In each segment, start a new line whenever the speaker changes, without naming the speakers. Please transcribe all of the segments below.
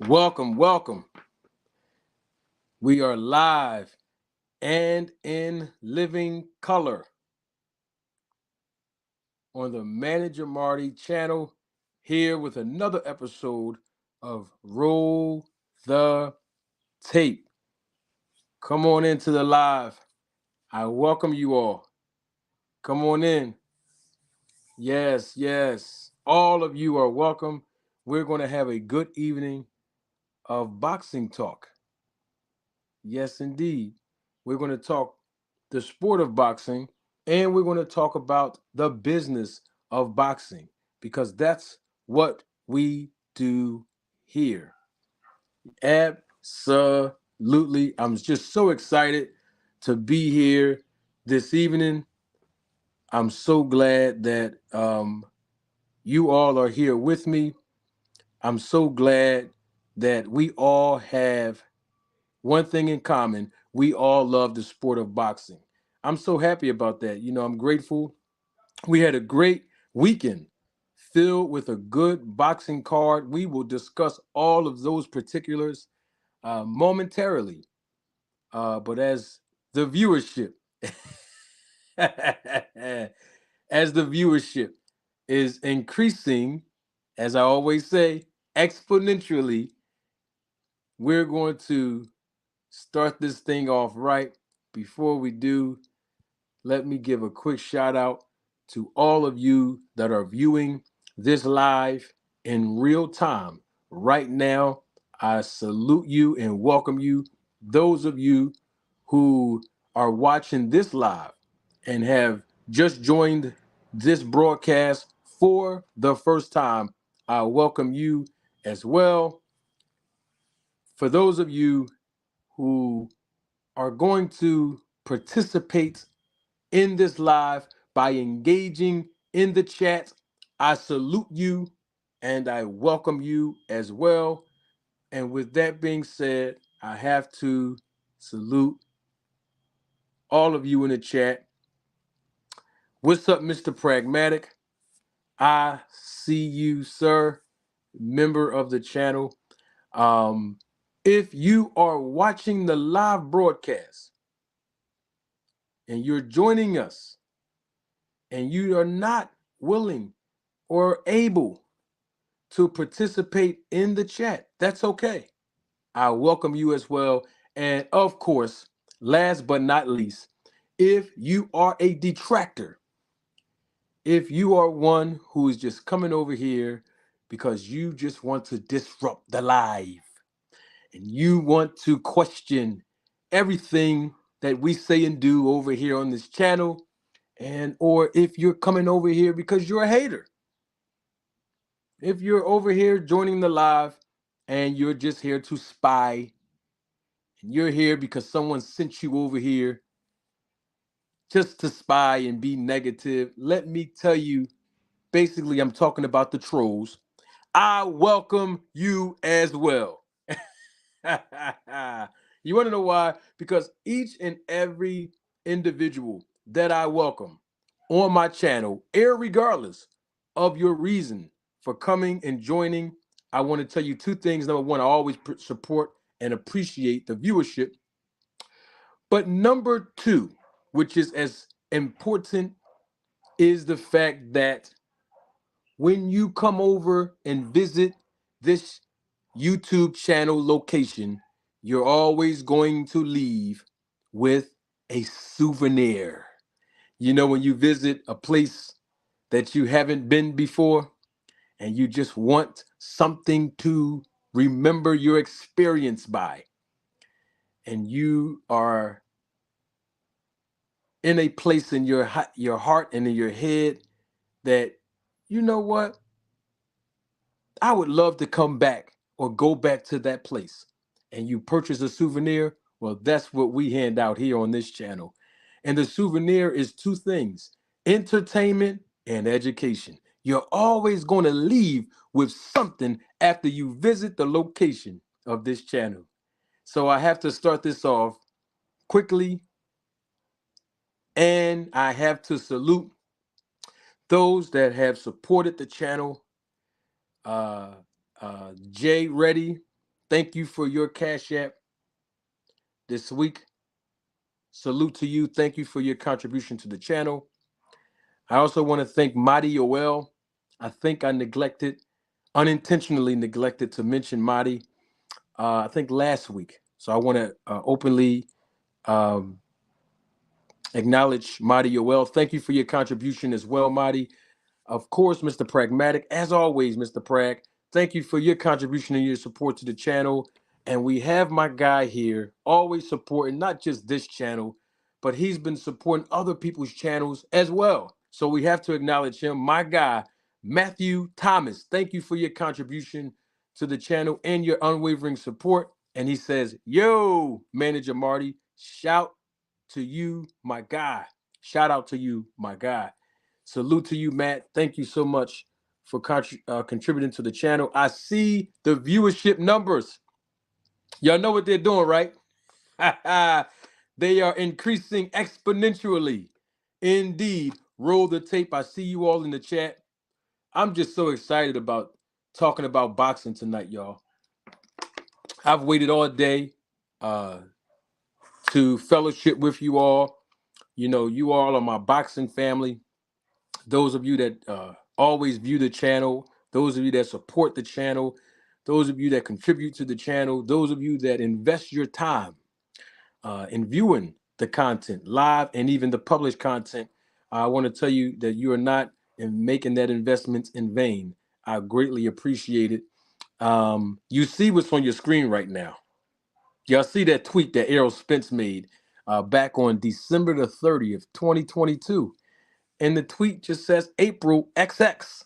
Welcome, welcome. We are live and in living color on the Manager Marty channel, here with another episode of Roll the Tape. Come on into the live. I welcome you all. Come on in. Yes, yes. All of you are welcome. We're going to have a good evening of boxing talk. Yes, indeed. We're going to talk the sport of boxing, and we're going to talk about the business of boxing because that's what we do here. Absolutely. I'm just so excited to be here this evening. I'm so glad that you all are here with me. I'm so glad that we all have one thing in common. We all love the sport of boxing. I'm so happy about that. I'm grateful. We had a great weekend filled with a good boxing card. We will discuss all of those particulars momentarily. But as the viewership, as the viewership is increasing, as I always say, exponentially, we're going to start this thing off right. Before we do, let me give a quick shout out to all of you that are viewing this live in real time right now. I salute you and welcome you. Those of you who are watching this live and have just joined this broadcast for the first time, I welcome you as well. For those of you who are going to participate in this live by engaging in the chat, I salute you and I welcome you as well. And with that being said, I have to salute all of you in the chat. What's up, Mr. Pragmatic? I see you, sir, member of the channel. Um, if you are watching the live broadcast and you're joining us and you are not willing or able to participate in the chat, that's okay. I welcome you as well. And of course, last but not least, if you are a detractor, if you are one who is just coming over here because you just want to disrupt the live and you want to question everything that we say and do over here on this channel, and or if you're coming over here because you're a hater, if you're over here joining the live and you're just here to spy, and you're here because someone sent you over here just to spy and be negative, let me tell you, basically, I'm talking about the trolls. I welcome you as well. You want to know why? Because each and every individual that I welcome on my channel, irregardless of your reason for coming and joining, I want to tell you two things. Number one, I always support and appreciate the viewership. But number two, which is as important, is the fact that when you come over and visit this YouTube channel location, you're always going to leave with a souvenir. When you visit a place that you haven't been before and you just want something to remember your experience by, and you are in a place in your heart and in your head that, you know what, I would love to come back or go back to that place, and you purchase a souvenir, well, that's what we hand out here on this channel. And the souvenir is two things: entertainment and education. You're always going to leave with something after you visit the location of this channel. So I have to start this off quickly, and I have to salute those that have supported the channel. Jay Reddy, Thank you for your Cash App this week. Salute to you. Thank you for your contribution to the channel. I also want to thank Madi Yoel. I think I unintentionally neglected to mention Madi, I think last week. So I want to openly um, acknowledge Madi Yoel. Thank you for your contribution as well, Madi. Of course, Mr. Pragmatic, as always, Mr. Prag, thank you for your contribution and your support to the channel. And we have my guy here, always supporting not just this channel, but he's been supporting other people's channels as well. So we have to acknowledge him, my guy, Matthew Thomas. Thank you for your contribution to the channel and your unwavering support. And he says, yo, Manager Marty, shout to you, my guy. Shout out to you, my guy. Salute to you, Matt. Thank you so much for contributing to the channel. I see the viewership numbers. Y'all know what they're doing, right? They are increasing exponentially. Indeed. Roll the tape. I see you all in the chat. I'm just so excited about talking about boxing tonight, y'all. I've waited all day to fellowship with you all. You know, you all are my boxing family. Those of you that always view the channel, those of you that support the channel, those of you that contribute to the channel, those of you that invest your time in viewing the content, live and even the published content, I want to tell you that you are not making that investment in vain. I greatly appreciate it. You see what's on your screen right now. Y'all see that tweet that Errol Spence made back on December the 30th, 2022. And the tweet just says April XX.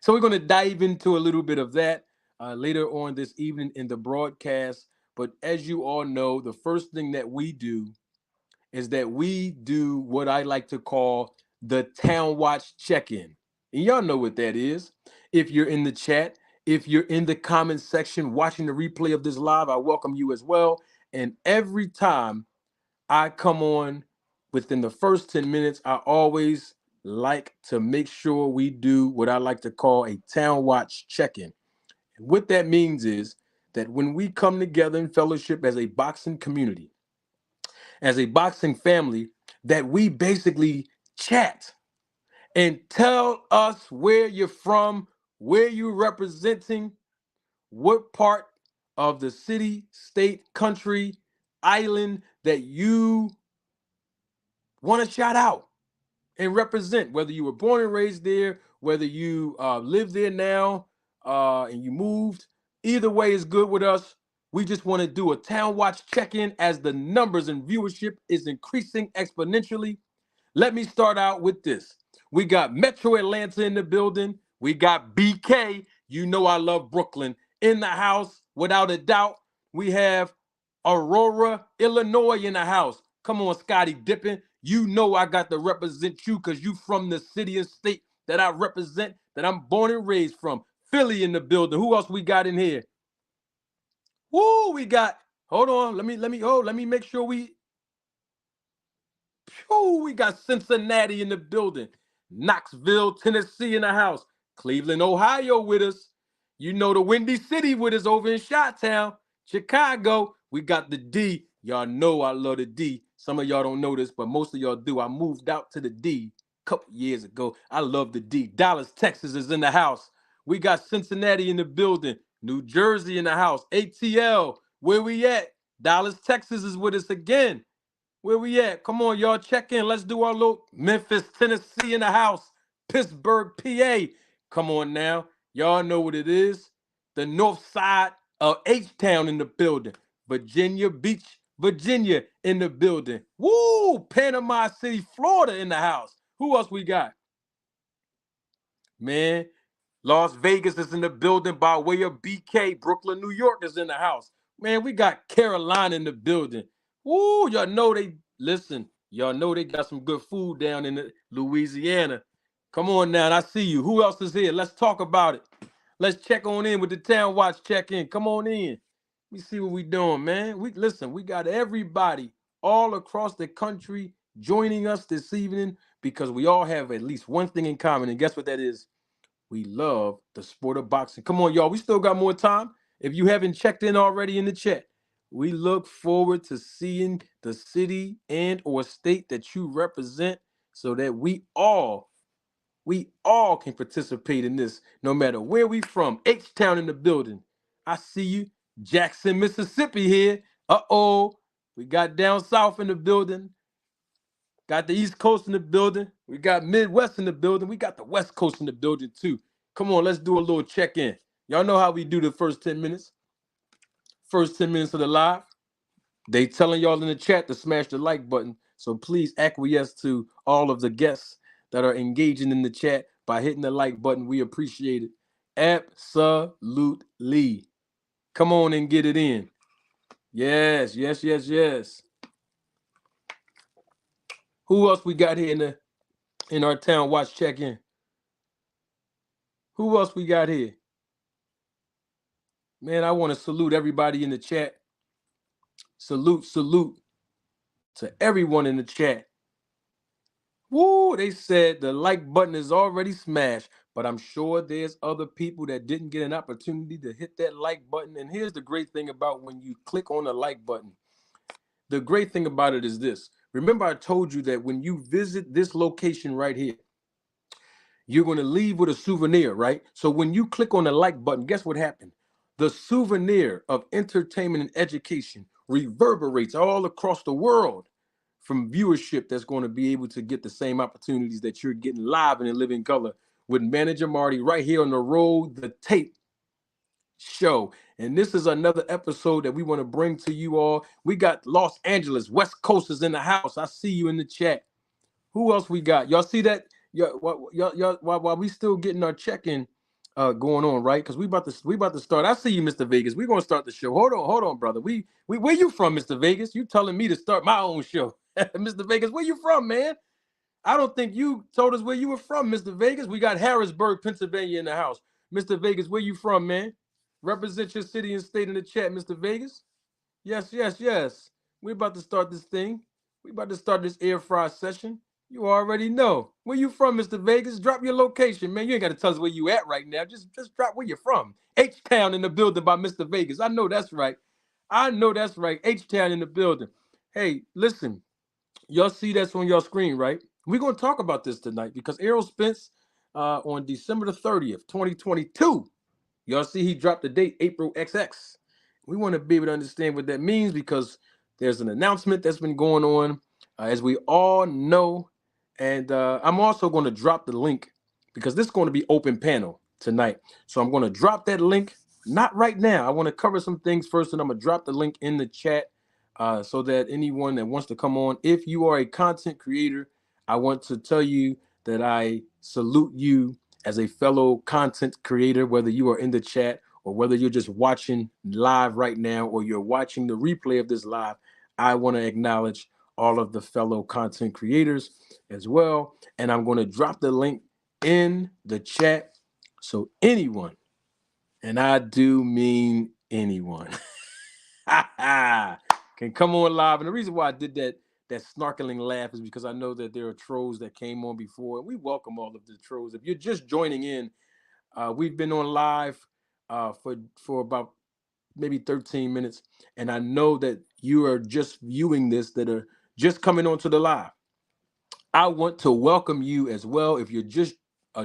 So we're going to dive into a little bit of that later on this evening in the broadcast. But as you all know, the first thing that we do is that we do what I like to call the Town Watch check-in. And y'all know what that is. If you're in the chat, if you're in the comment section watching the replay of this live, I welcome you as well. And every time I come on within the first 10 minutes, I always like to make sure we do what I like to call a Town Watch check-in. And what that means is that when we come together in fellowship as a boxing community, as a boxing family, that we basically chat and tell us where you're from, where you're representing, what part of the city, state, country, island that you want to shout out and represent, whether you were born and raised there, whether you live there now and you moved. Either way is good with us. We just want to do a Town Watch check-in as the numbers and viewership is increasing exponentially. Let me start out with this. We got Metro Atlanta in the building. We got BK. You know I love Brooklyn in the house, without a doubt. We have Aurora, Illinois in the house. Come on, Scotty Dippin. You know I got to represent you because you from the city and state that I represent, that I'm born and raised from. Philly in the building. Who else we got in here? Woo, we got, hold on, let me make sure we got Cincinnati in the building. Knoxville, Tennessee in the house. Cleveland, Ohio with us. You know the Windy City with us over in Chi-Town. Chicago, we got the D. Y'all know I love the D. Some of y'all don't know this, but most of y'all do. I moved out to the D a couple years ago. I love the D. Dallas, Texas is in the house. We got Cincinnati in the building. New Jersey in the house. ATL, where we at? Dallas, Texas is with us again. Where we at? Come on, y'all, check in. Let's do our little Memphis, Tennessee in the house. Pittsburgh, PA. Come on now. Y'all know what it is. The north side of H-Town in the building. Virginia Beach, Virginia in the building. Woo! Panama City, Florida in the house. Who else we got? Man, Las Vegas is in the building by way of BK. Brooklyn, New York is in the house. Man, we got Carolina in the building. Woo, y'all know y'all know they got some good food down in Louisiana. Come on now, I see you. Who else is here? Let's talk about it. Let's check on in with the Town Watch check-in. Come on in. We see what we doing, man. We got everybody all across the country joining us this evening because we all have at least one thing in common. And guess what that is? We love the sport of boxing. Come on, y'all. We still got more time. If you haven't checked in already in the chat, we look forward to seeing the city and or state that you represent so that we all can participate in this, no matter where we from. H-Town in the building. I see you. Jackson, Mississippi here. Uh-oh. We got down south in the building. Got the East Coast in the building. We got Midwest in the building. We got the West Coast in the building too. Come on, let's do a little check-in. Y'all know how we do the first 10 minutes. First 10 minutes of the live. They telling y'all in the chat to smash the like button. So please acquiesce to all of the guests that are engaging in the chat by hitting the like button. We appreciate it. Absolutely. Come on and get it in. Yes, yes, yes, yes. Who else we got here in our town watch check-in? Who else we got here? Man, I want to salute everybody in the chat. Salute to everyone in the chat. Woo, they said the like button is already smashed, but I'm sure there's other people that didn't get an opportunity to hit that like button. And here's the great thing about when you click on the like button. The great thing about it is this. Remember, I told you that when you visit this location right here, you're going to leave with a souvenir, right? So when you click on the like button, guess what happened? The souvenir of entertainment and education reverberates all across the world from viewership that's going to be able to get the same opportunities that you're getting live and in living color with Manager Marty right here on the Road the Tape show. And this is another episode that we want to bring to you all. We got Los Angeles, West Coast is in the house. I see you in the chat. Who else we got? Y'all see that? Y'all, while we still getting our check-in going on, right? Because we about to start. I see you, Mr. Vegas. We're gonna start the show. Hold on, brother. We where you from, Mr. Vegas? You telling me to start my own show. Mr. Vegas, where you from, man? I don't think you told us where you were from, Mr. Vegas. We got Harrisburg, Pennsylvania in the house. Mr. Vegas, where you from, man? Represent your city and state in the chat, Mr. Vegas. Yes, yes, yes. We about to start this thing. We about to start this air fry session. You already know. Where you from, Mr. Vegas? Drop your location, man. You ain't got to tell us where you at right now. Just drop where you're from. H-Town in the building by Mr. Vegas. I know that's right. I know that's right. H-Town in the building. Hey, listen. Y'all see that's on your screen, right? We're going to talk about this tonight because Errol Spence on December the 30th, 2022, y'all see he dropped the date, April XX. We want to be able to understand what that means because there's an announcement that's been going on, as we all know. And I'm also going to drop the link because this is going to be open panel tonight. So I'm going to drop that link, not right now. I want to cover some things first, and I'm going to drop the link in the chat so that anyone that wants to come on, if you are a content creator, I want to tell you that I salute you as a fellow content creator, whether you are in the chat or whether you're just watching live right now or you're watching the replay of this live. I want to acknowledge all of the fellow content creators as well. And I'm going to drop the link in the chat so anyone, and I do mean anyone, can come on live. And the reason why I did that snarkling laugh is because I know that there are trolls that came on before, and we welcome all of the trolls. If you're just joining in, we've been on live for about maybe 13 minutes, and I know that you are just viewing this, that are just coming onto the live. I want to welcome you as well. If you're just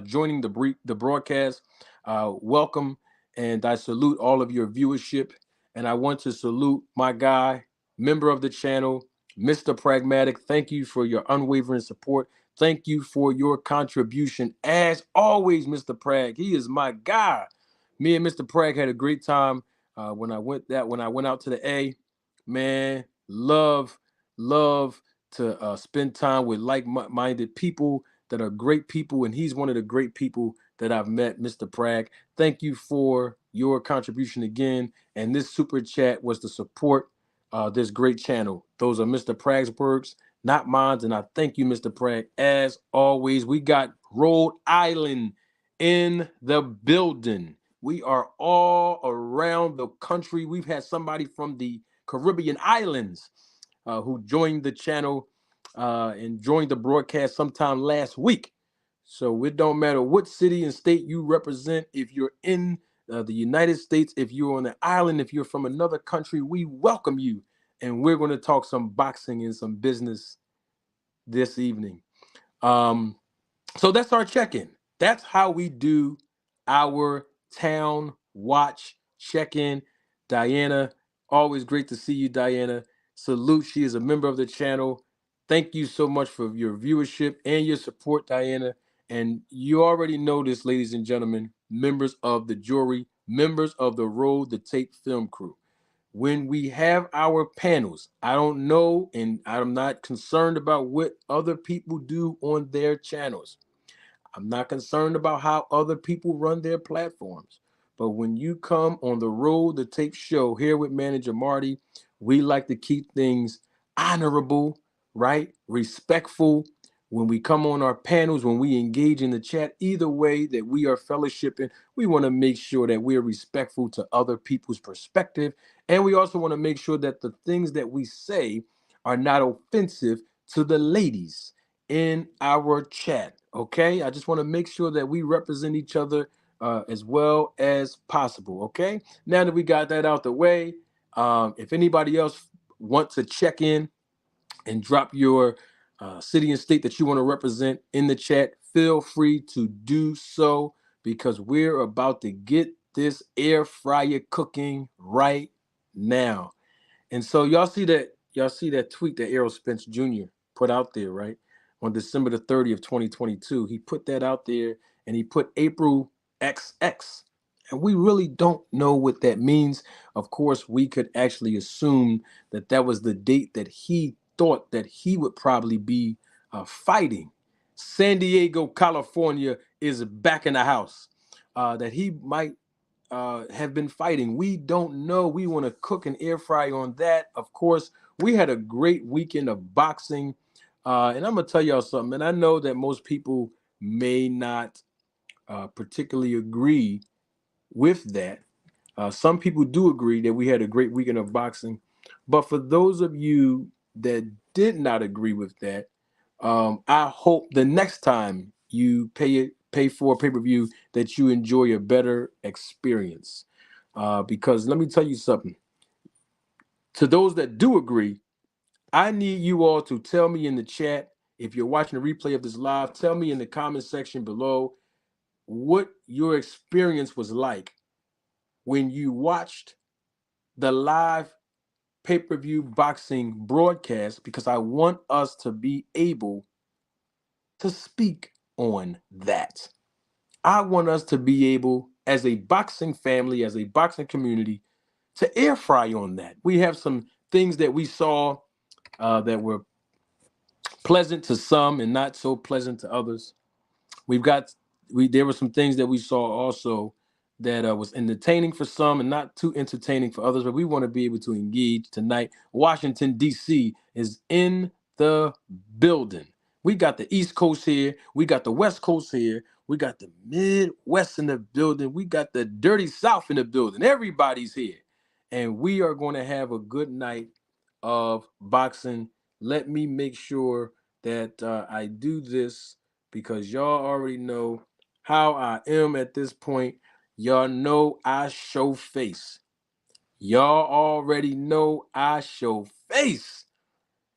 joining the broadcast, welcome, and I salute all of your viewership. And I want to salute my guy, member of the channel, Mr. Pragmatic. Thank you for your unwavering support. Thank you for your contribution. As always, Mr. Prag, he is my guy. Me and Mr. Prag had a great time when I went out to the A. Man, love to spend time with like-minded people that are great people, and he's one of the great people that I've met, Mr. Prag. Thank you for your contribution again, and this super chat was to support this great channel. Those are Mr. Prag's words, not mine, and I thank you, Mr. Prag. As always, we got Rhode Island in the building. We are all around the country. We've had somebody from the Caribbean islands who joined the channel and joined the broadcast sometime last week. So it don't matter what city and state you represent. If you're in the United States, if you're on the island, if you're from another country, we welcome you. And we're going to talk some boxing and some business this evening. Um, so that's our check-in. That's how we do our town watch check-in. Diana, always great to see you, Diana. Salute. She is a member of the channel. Thank you so much for your viewership and your support, Diana. And you already know this, ladies and gentlemen, members of the jury, members of the Roll the Tape film crew. When we have our panels, I don't know, and I'm not concerned about what other people do on their channels. I'm not concerned about how other people run their platforms. But when you come on the Road the Tape show here with Manager Marty, we like to keep things honorable, right? Respectful. When we come on our panels, when we engage in the chat, either way that we are fellowshipping, we want to make sure that we're respectful to other people's perspective. And we also want to make sure that the things that we say are not offensive to the ladies in our chat. Okay, I just want to make sure that we represent each other as well as possible. Okay, now that we got that out the way, if anybody else wants to check in and drop your city and state that you want to represent in the chat, feel free to do so because we're about to get this air fryer cooking right now. And so y'all see that tweet that Errol Spence Jr. put out there, right? On December the 30th, 2022. He put that out there and he put April XX. And we really don't know what that means. Of course, we could actually assume that that was the date that he thought that he would probably be fighting. San Diego, California is back in the house. That he might have been fighting. We don't know. We want to cook and air fry on that. Of course, we had a great weekend of boxing. And I'm going to tell y'all something. And I know that most people may not particularly agree with that. Some people do agree that we had a great weekend of boxing. But for those of you that did not agree with that, I hope the next time you pay for a pay-per-view that you enjoy a better experience. Because let me tell you something. To those that do agree, I need you all to tell me in the chat, if you're watching the replay of this live, tell me in the comment section below what your experience was like when you watched the live pay-per-view boxing broadcast, because I want us to be able to speak on that. I want us to be able, as a boxing family, as a boxing community, to air fry on that. We have some things that we saw that were pleasant to some and not so pleasant to others. There were some things that we saw also that was entertaining for some and not too entertaining for others, but we want to be able to engage tonight. Washington, D.C. is in the building. We got the East Coast here. We got the West Coast here. We got the Midwest in the building. We got the dirty South in the building. Everybody's here. And we are going to have a good night of boxing. Let me make sure that I do this because y'all already know how I am at this point. Y'all know I show face. Y'all already know I show face.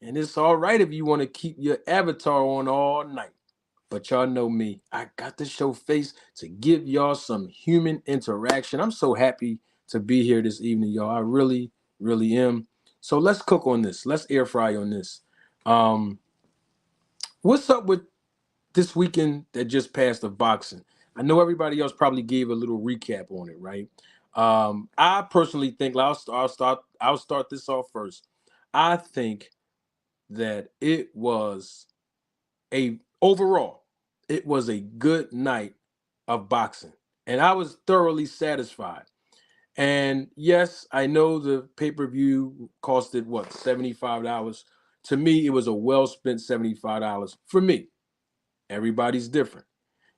And it's all right if you want to keep your avatar on all night. But y'all know me. I got to show face to give y'all some human interaction. I'm so happy to be here this evening, y'all. I really, really am. So let's cook on this. Let's air fry on this. What's up with this weekend that just passed of boxing? I know everybody else probably gave a little recap on it, right? I personally think I'll start this off first. I think that overall it was a good night of boxing, and I was thoroughly satisfied. And yes, I know the pay-per-view costed what, $75. To me, it was a well spent $75 for me. Everybody's different.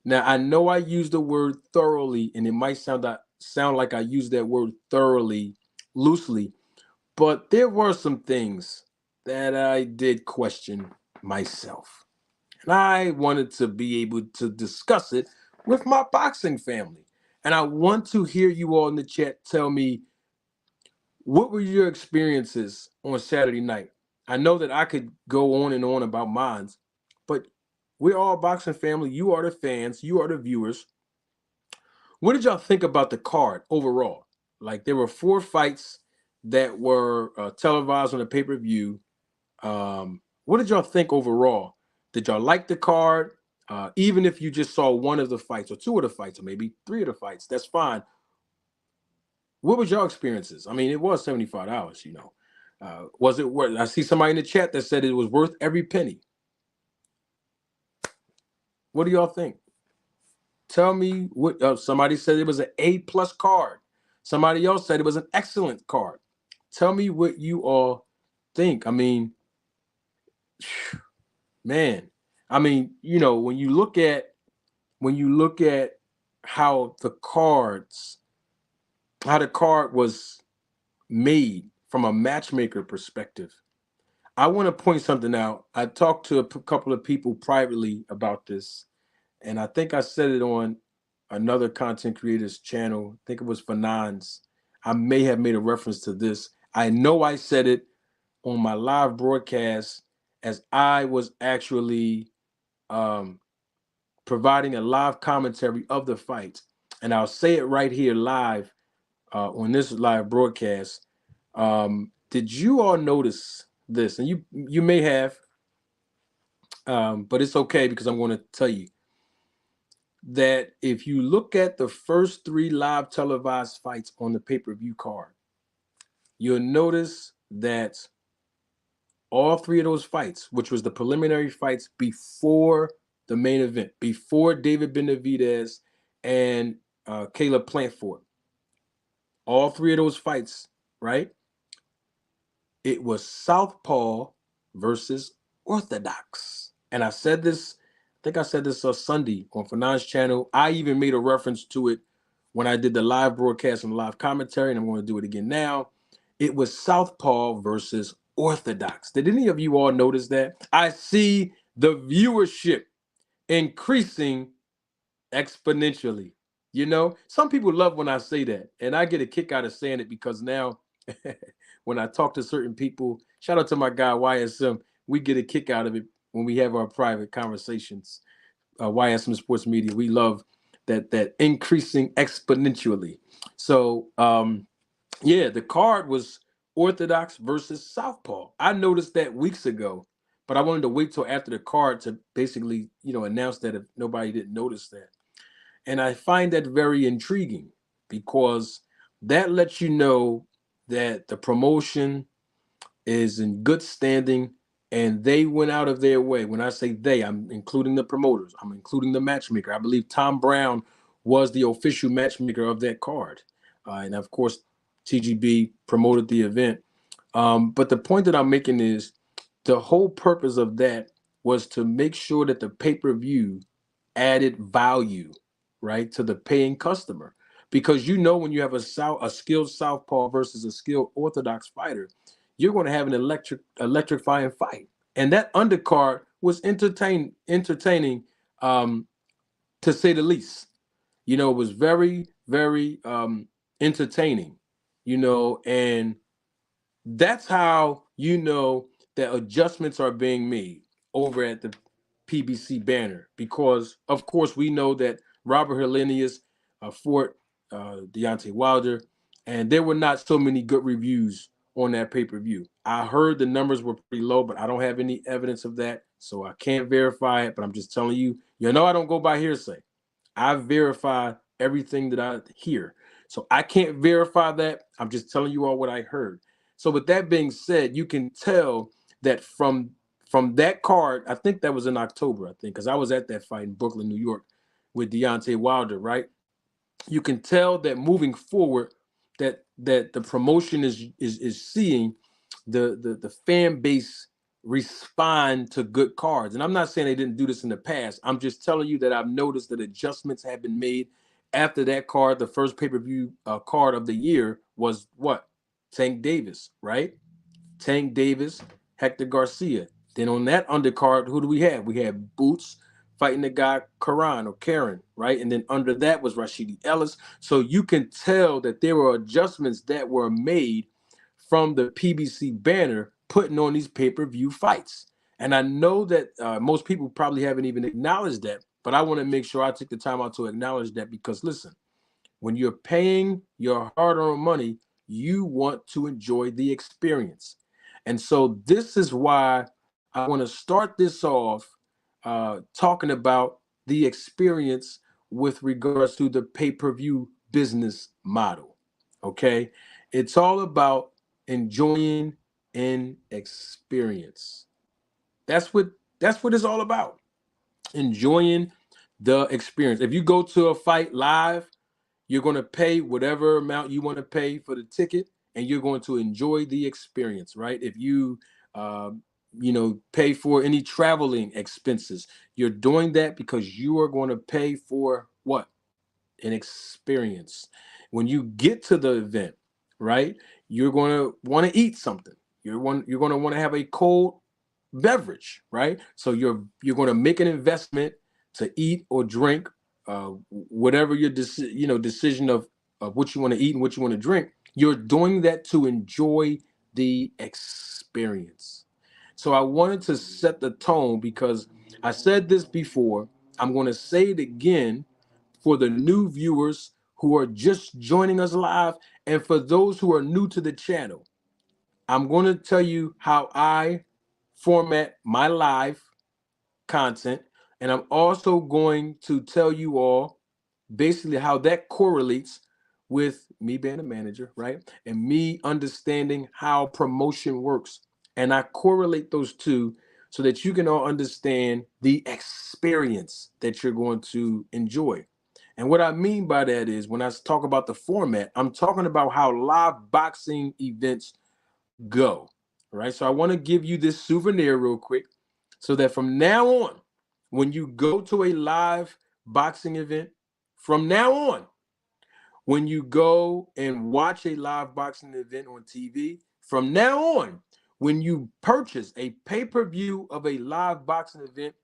Now, I know I used the word thoroughly, and it might sound like I used that word thoroughly loosely, but there were some things that I did question myself. And I wanted to be able to discuss it with my boxing family. And I want to hear you all in the chat tell me, what were your experiences on Saturday night? I know that I could go on and on about mine, but we're all boxing family. You are the fans, you are the viewers. What did y'all think about the card overall? Like, there were 4 fights that were televised on the pay-per-view. What did y'all think overall? Did y'all like the card? Even if you just saw one of the fights or 2 of the fights or maybe 3 of the fights, that's fine. What was your experiences? I mean, it was $75, was it worth? I see somebody in the chat that said it was worth every penny. What do y'all think? Tell me what. Somebody said it was an A+ card. Somebody else said it was an excellent card. Tell me what you all think. I mean, man. I mean, when you look at how the card was made from a matchmaker perspective, I want to point something out. I talked to a couple of people privately about this, and I think I said it on another content creator's channel. I think it was Fanon's. I may have made a reference to this. I know I said it on my live broadcast as I was actually providing a live commentary of the fight. And I'll say it right here live on this live broadcast. Did you all notice this? And you may have, but it's okay because I'm going to tell you that if you look at the first 3 live televised fights on the pay-per-view card, you'll notice that all 3 of those fights, which was the preliminary fights before the main event, before David Benavidez and Caleb Plantford, all 3 of those fights, right? It was Southpaw versus Orthodox. And I said this, I think I said this on Sunday on Fanon's channel. I even made a reference to it when I did the live broadcast and live commentary, and I'm going to do it again now. It was Southpaw versus Orthodox. Did any of you all notice that? I see the viewership increasing exponentially. Some people love when I say that, and I get a kick out of saying it because now when I talk to certain people, shout out to my guy YSM, we get a kick out of it when we have our private conversations. YSM Sports Media, we love that increasing exponentially. So yeah, the card was Orthodox versus Southpaw. I noticed that weeks ago, but I wanted to wait till after the card to basically announce that if nobody didn't notice that. And I find that very intriguing because that lets you know that the promotion is in good standing and they went out of their way. When I say they, I'm including the promoters, I'm including the matchmaker. I believe Tom Brown was the official matchmaker of that card. And of course, TGB promoted the event. But the point that I'm making is the whole purpose of that was to make sure that the pay-per-view added value, right, to the paying customer. Because when you have a skilled southpaw versus a skilled orthodox fighter, you're going to have an electrifying fight. And that undercard was entertaining, to say the least. It was very, very entertaining, and that's how that adjustments are being made over at the PBC banner, because of course we know that Robert Helenius fought Deontay Wilder, and there were not so many good reviews on that pay-per-view. I heard the numbers were pretty low, but I don't have any evidence of that, so I can't verify it. But I'm just telling you, I don't go by hearsay. I verify everything that I hear. So I can't verify that. I'm just telling you all what I heard. So with that being said, you can tell that from that card, I think that was in October, because I was at that fight in Brooklyn, New York with Deontay Wilder, right? You can tell that moving forward that the promotion is seeing the fan base respond to good cards. And I'm not saying they didn't do this in the past. I'm just telling you that I've noticed that adjustments have been made after that card. The first pay-per-view card of the year was what? Tank Davis, right? Tank Davis, Hector Garcia. Then on that undercard, who do we have? We have Boots fighting the guy Karan or Karen, right? And then under that was Rashidi Ellis. So you can tell that there were adjustments that were made from the PBC banner putting on these pay-per-view fights. And I know that most people probably haven't even acknowledged that, but I want to make sure I take the time out to acknowledge that because listen, when you're paying your hard-earned money, you want to enjoy the experience. And so this is why I want to start this off talking about the experience with regards to the pay-per-view business model. Okay? It's all about enjoying an experience. That's what it's all about. Enjoying the experience. If you go to a fight live, you're going to pay whatever amount you want to pay for the ticket, and you're going to enjoy the experience, right? If you, uh, pay for any traveling expenses, you're doing that because you are going to pay for what? An experience. When you get to the event, right, you're going to want to eat something. You're going to want to have a cold beverage, right? So you're going to make an investment to eat or drink, whatever your decision of what you want to eat and what you want to drink. You're doing that to enjoy the experience. So I wanted to set the tone because I said this before. I'm going to say it again for the new viewers who are just joining us live, and for those who are new to the channel. I'm going to tell you how I format my live content, and I'm also going to tell you all basically how that correlates with me being a manager, right? And me understanding how promotion works. And I correlate those two so that you can all understand the experience that you're going to enjoy. And what I mean by that is when I talk about the format, I'm talking about how live boxing events go. All right. So I want to give you this souvenir real quick so that from now on, when you go to a live boxing event, from now on, when you go and watch a live boxing event on TV, from now on, when you purchase a pay-per-view of a live boxing event,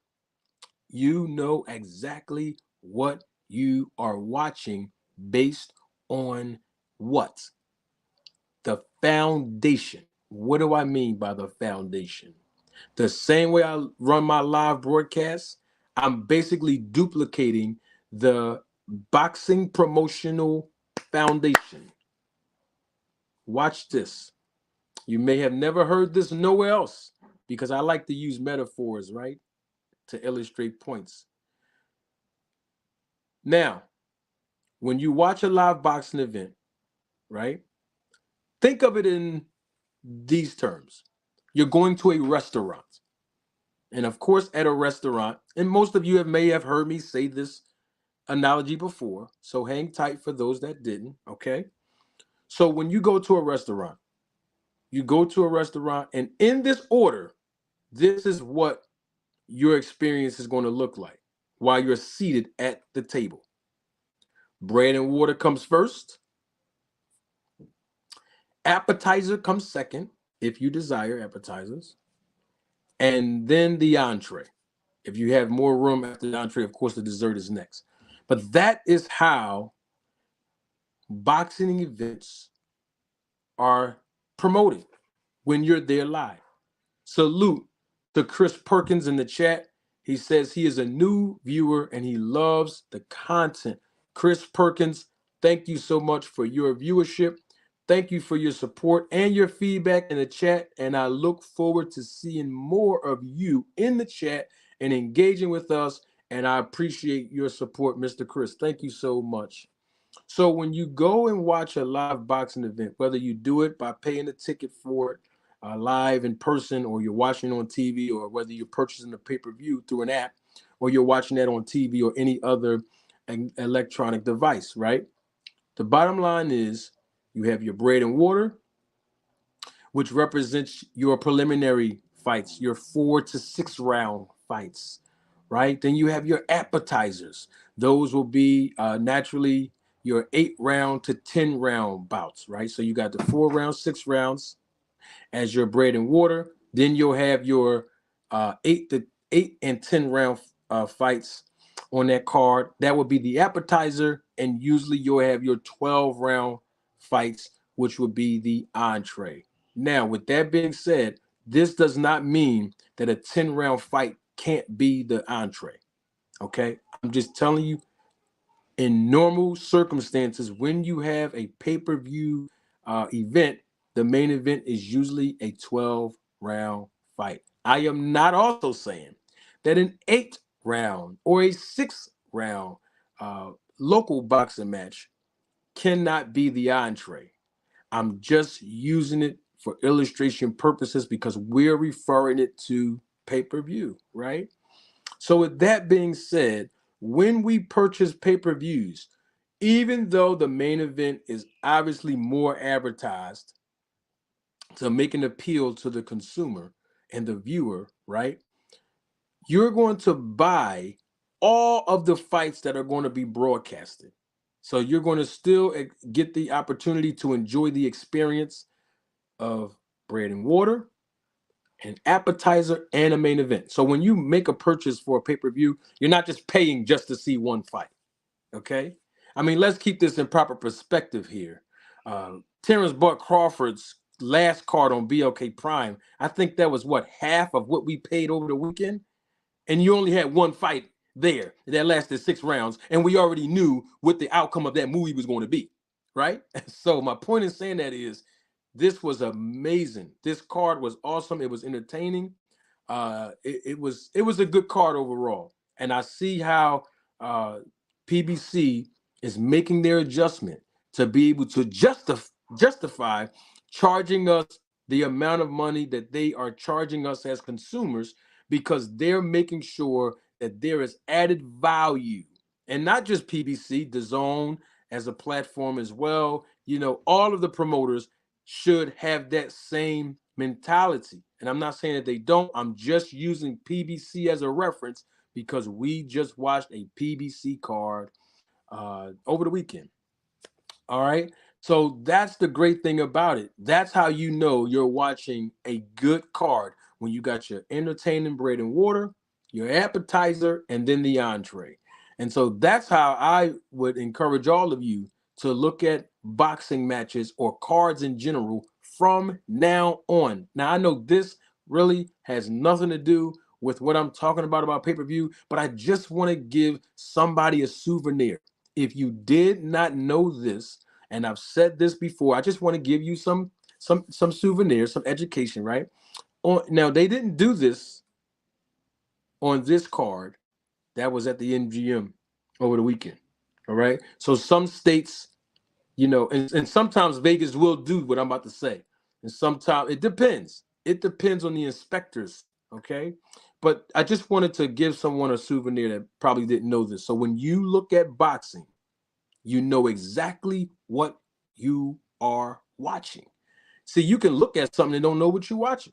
you know exactly what you are watching based on what? The foundation. What do I mean by the foundation? The same way I run my live broadcasts, I'm basically duplicating the boxing promotional foundation. Watch this. You may have never heard this nowhere else because I like to use metaphors, right, to illustrate points. Now, when you watch a live boxing event, right, think of it in these terms. You're going to a restaurant. And of course, at a restaurant, and most of you may have heard me say this analogy before, so hang tight for those that didn't, okay? So when you go to a restaurant, and in this order, this is what your experience is going to look like while you're seated at the table. Bread and water comes first. Appetizer comes second, if you desire appetizers. And then the entree. If you have more room after the entree, of course, the dessert is next. But that is how boxing events are promoted when you're there live. Salute to Chris Perkins in the chat. He says he is a new viewer and he loves the content. Chris Perkins, thank you so much for your viewership. Thank you for your support and your feedback in the chat. And I look forward to seeing more of you in the chat and engaging with us. And I appreciate your support, Mr. Chris. Thank you so much. So when you go and watch a live boxing event, whether you do it by paying a ticket for it live in person, or you're watching on TV, or whether you're purchasing a pay-per-view through an app, or you're watching that on TV or any other electronic device, right? The bottom line is you have your bread and water, which represents your preliminary fights, your 4 to 6 round fights, right? Then you have your appetizers. Those will be naturally your 8 round to 10 round bouts, right? So you got the 4 rounds, 6 rounds as your bread and water. Then you'll have your 8 and 10 round fights on that card. That would be the appetizer, and usually you'll have your 12-round fights, which would be the entree. Now, with that being said, this does not mean that a 10-round fight can't be the entree. Okay, I'm just telling you, in normal circumstances, when you have a pay-per-view event, the main event is usually a 12-round fight. I am not also saying that an 8-round or a 6-round uh, local boxing match cannot be the entree. I'm just using it for illustration purposes because we're referring it to pay-per-view, right? So with that being said, when we purchase pay-per-views, even though the main event is obviously more advertised to make an appeal to the consumer and the viewer, right? You're going to buy all of the fights that are going to be broadcasted. So you're going to still get the opportunity to enjoy the experience of bread and water, an appetizer, and a main event. So when you make a purchase for a pay-per-view, you're not just paying just to see one fight. Okay? I mean, let's keep this in proper perspective here. Terence Crawford's last card on BLK Prime, I think that was what, half of what we paid over the weekend? And you only had one fight there that lasted 6 rounds, and we already knew what the outcome of that movie was going to be, right? So my point in saying that is, this was amazing. This card was awesome. It was entertaining. It was a good card overall, and I see how PBC is making their adjustment to be able to justify charging us the amount of money that they are charging us as consumers, because they're making sure that there is added value, and not just PBC, the Zone as a platform as well. All of the promoters should have that same mentality. And I'm not saying that they don't. I'm just using PBC as a reference because we just watched a PBC card over the weekend. All right. So that's the great thing about it. That's how you know you're watching a good card, when you got your entertaining bread and water, your appetizer, and then the entree. And so that's how I would encourage all of you to look at boxing matches or cards in general from now on. Now, I know this really has nothing to do with what I'm talking about pay-per-view, but I just want to give somebody a souvenir. If you did not know this, and I've said this before, I just want to give you some souvenirs, some education, right? Now, they didn't do this on this card that was at the MGM over the weekend. All right. So some states, and sometimes Vegas will do what I'm about to say. And sometimes it depends. It depends on the inspectors. Okay. But I just wanted to give someone a souvenir that probably didn't know this. So when you look at boxing, you know exactly what you are watching. See, you can look at something and don't know what you're watching.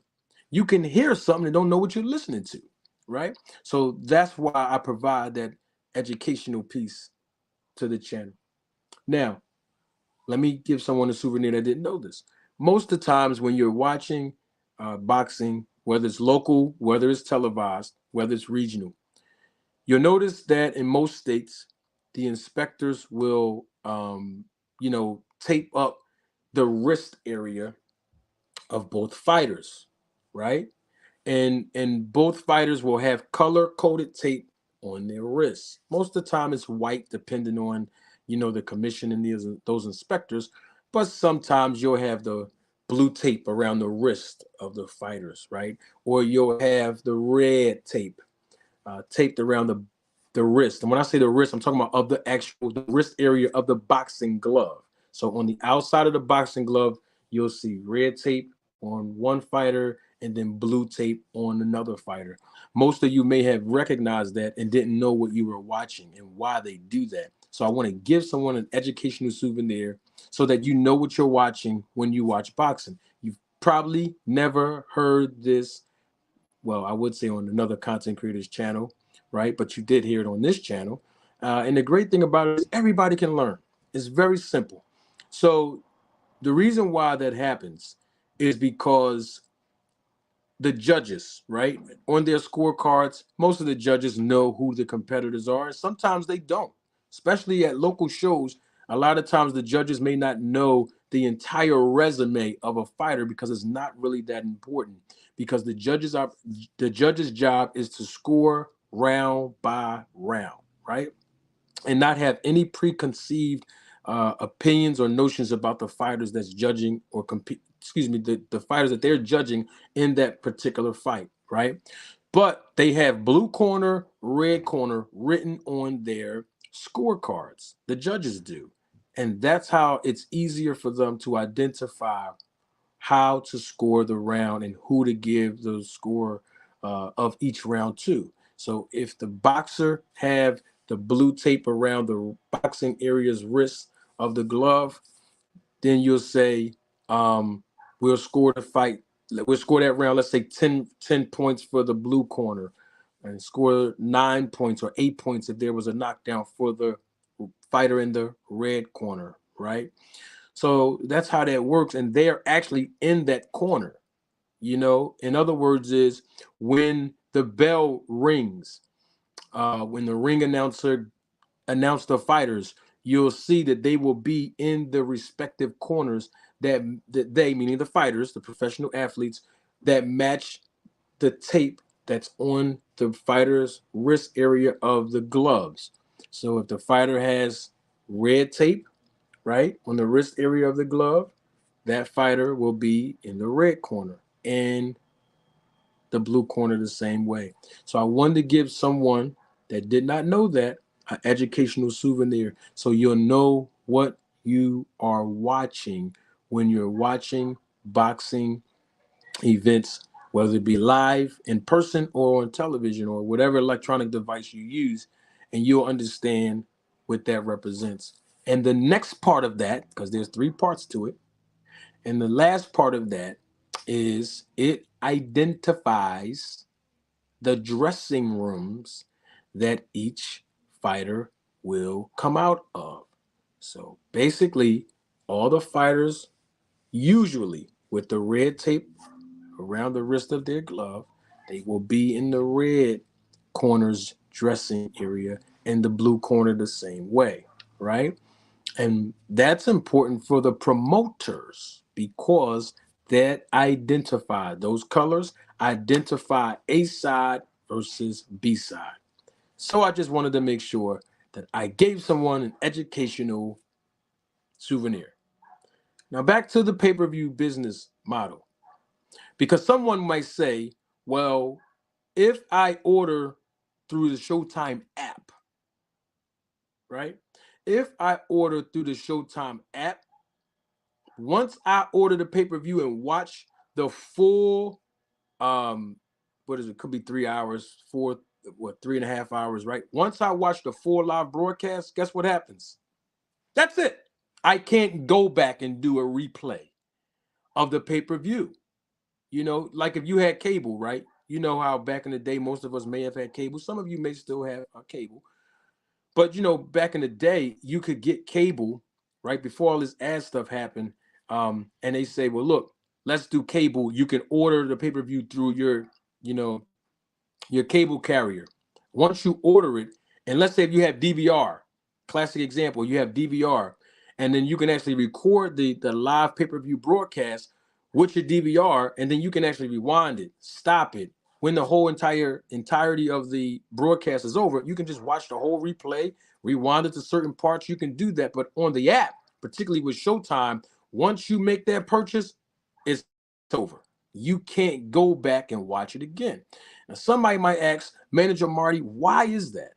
You can hear something and don't know what you're listening to, right? So that's why I provide that educational piece to the channel. Now, let me give someone a souvenir that didn't know this. Most of the times when you're watching boxing, whether it's local, whether it's televised, whether it's regional, you'll notice that in most states, the inspectors will, tape up the wrist area of both fighters, right? And both fighters will have color coded tape on their wrists. Most of the time, it's white, depending on the commission and those inspectors. But sometimes you'll have the blue tape around the wrist of the fighters, right? Or you'll have the red tape taped around the wrist. And when I say the wrist, I'm talking about of the wrist area of the boxing glove. So on the outside of the boxing glove, you'll see red tape on one fighter and then blue tape on another fighter. Most of you may have recognized that and didn't know what you were watching and why they do that. So I want to give someone an educational souvenir so that you know what you're watching when you watch boxing. You've probably never heard this, well, I would say on another content creator's channel, right? But you did hear it on this channel. And the great thing about it is everybody can learn. It's very simple. So the reason why that happens is because the judges, right? On their scorecards, most of the judges know who the competitors are, and sometimes they don't. Especially at local shows, a lot of times the judges may not know the entire resume of a fighter because it's not really that important. Because the judge's job is to score round by round, right? And not have any preconceived opinions or notions about the fighters that's judging or compete. Excuse me, the fighters that they're judging in that particular fight, right? But they have blue corner, red corner written on their scorecards. The judges do. And that's how it's easier for them to identify how to score the round and who to give the score of each round to. So if the boxer have the blue tape around the boxing area's wrist of the glove, then you'll say, we'll score the fight. We'll score that round, let's say 10 points for the blue corner, and score 9 points or 8 points if there was a knockdown for the fighter in the red corner, right? So that's how that works. And they're actually in that corner. In other words, is when the bell rings, when the ring announcer announced the fighters, you'll see that they will be in the respective corners that they, meaning the fighters, the professional athletes, that match the tape that's on the fighter's wrist area of the gloves. So if the fighter has red tape, right, on the wrist area of the glove, that fighter will be in the red corner, and the blue corner the same way. So I wanted to give someone that did not know that an educational souvenir, so you'll know what you are watching when you're watching boxing events, whether it be live, in person, or on television, or whatever electronic device you use, and you'll understand what that represents. And the next part of that, because there's three parts to it, and the last part of that is it identifies the dressing rooms that each fighter will come out of. So basically, all the fighters, usually with the red tape around the wrist of their glove, they will be in the red corner's dressing area, and the blue corner the same way, right? And that's important for the promoters because those colors identify A side versus B side. So I just wanted to make sure that I gave someone an educational souvenir. Now back to the pay-per-view business model. Because someone might say, well, if I order through the Showtime app, right? If I order through the Showtime app, once I order the pay-per-view and watch the full, what is it? Could be 3 hours, 3.5 hours, right? Once I watch the full live broadcast, guess what happens? That's it. I can't go back and do a replay of the pay-per-view. Like if you had cable, right? You know how back in the day, most of us may have had cable. Some of you may still have a cable. But back in the day, you could get cable right before all this ad stuff happened. And they say, well, look, let's do cable. You can order the pay-per-view through you know, your cable carrier. Once you order it, and let's say if you have DVR, classic example, you have DVR, and then you can actually record the live pay-per-view broadcast with your DVR, and then you can actually rewind it, stop it. When the whole entirety of the broadcast is over, you can just watch the whole replay, rewind it to certain parts. You can do that. But on the app, particularly with Showtime, once you make that purchase, it's over. You can't go back and watch it again. Now, somebody might ask, Manager Marty, why is that?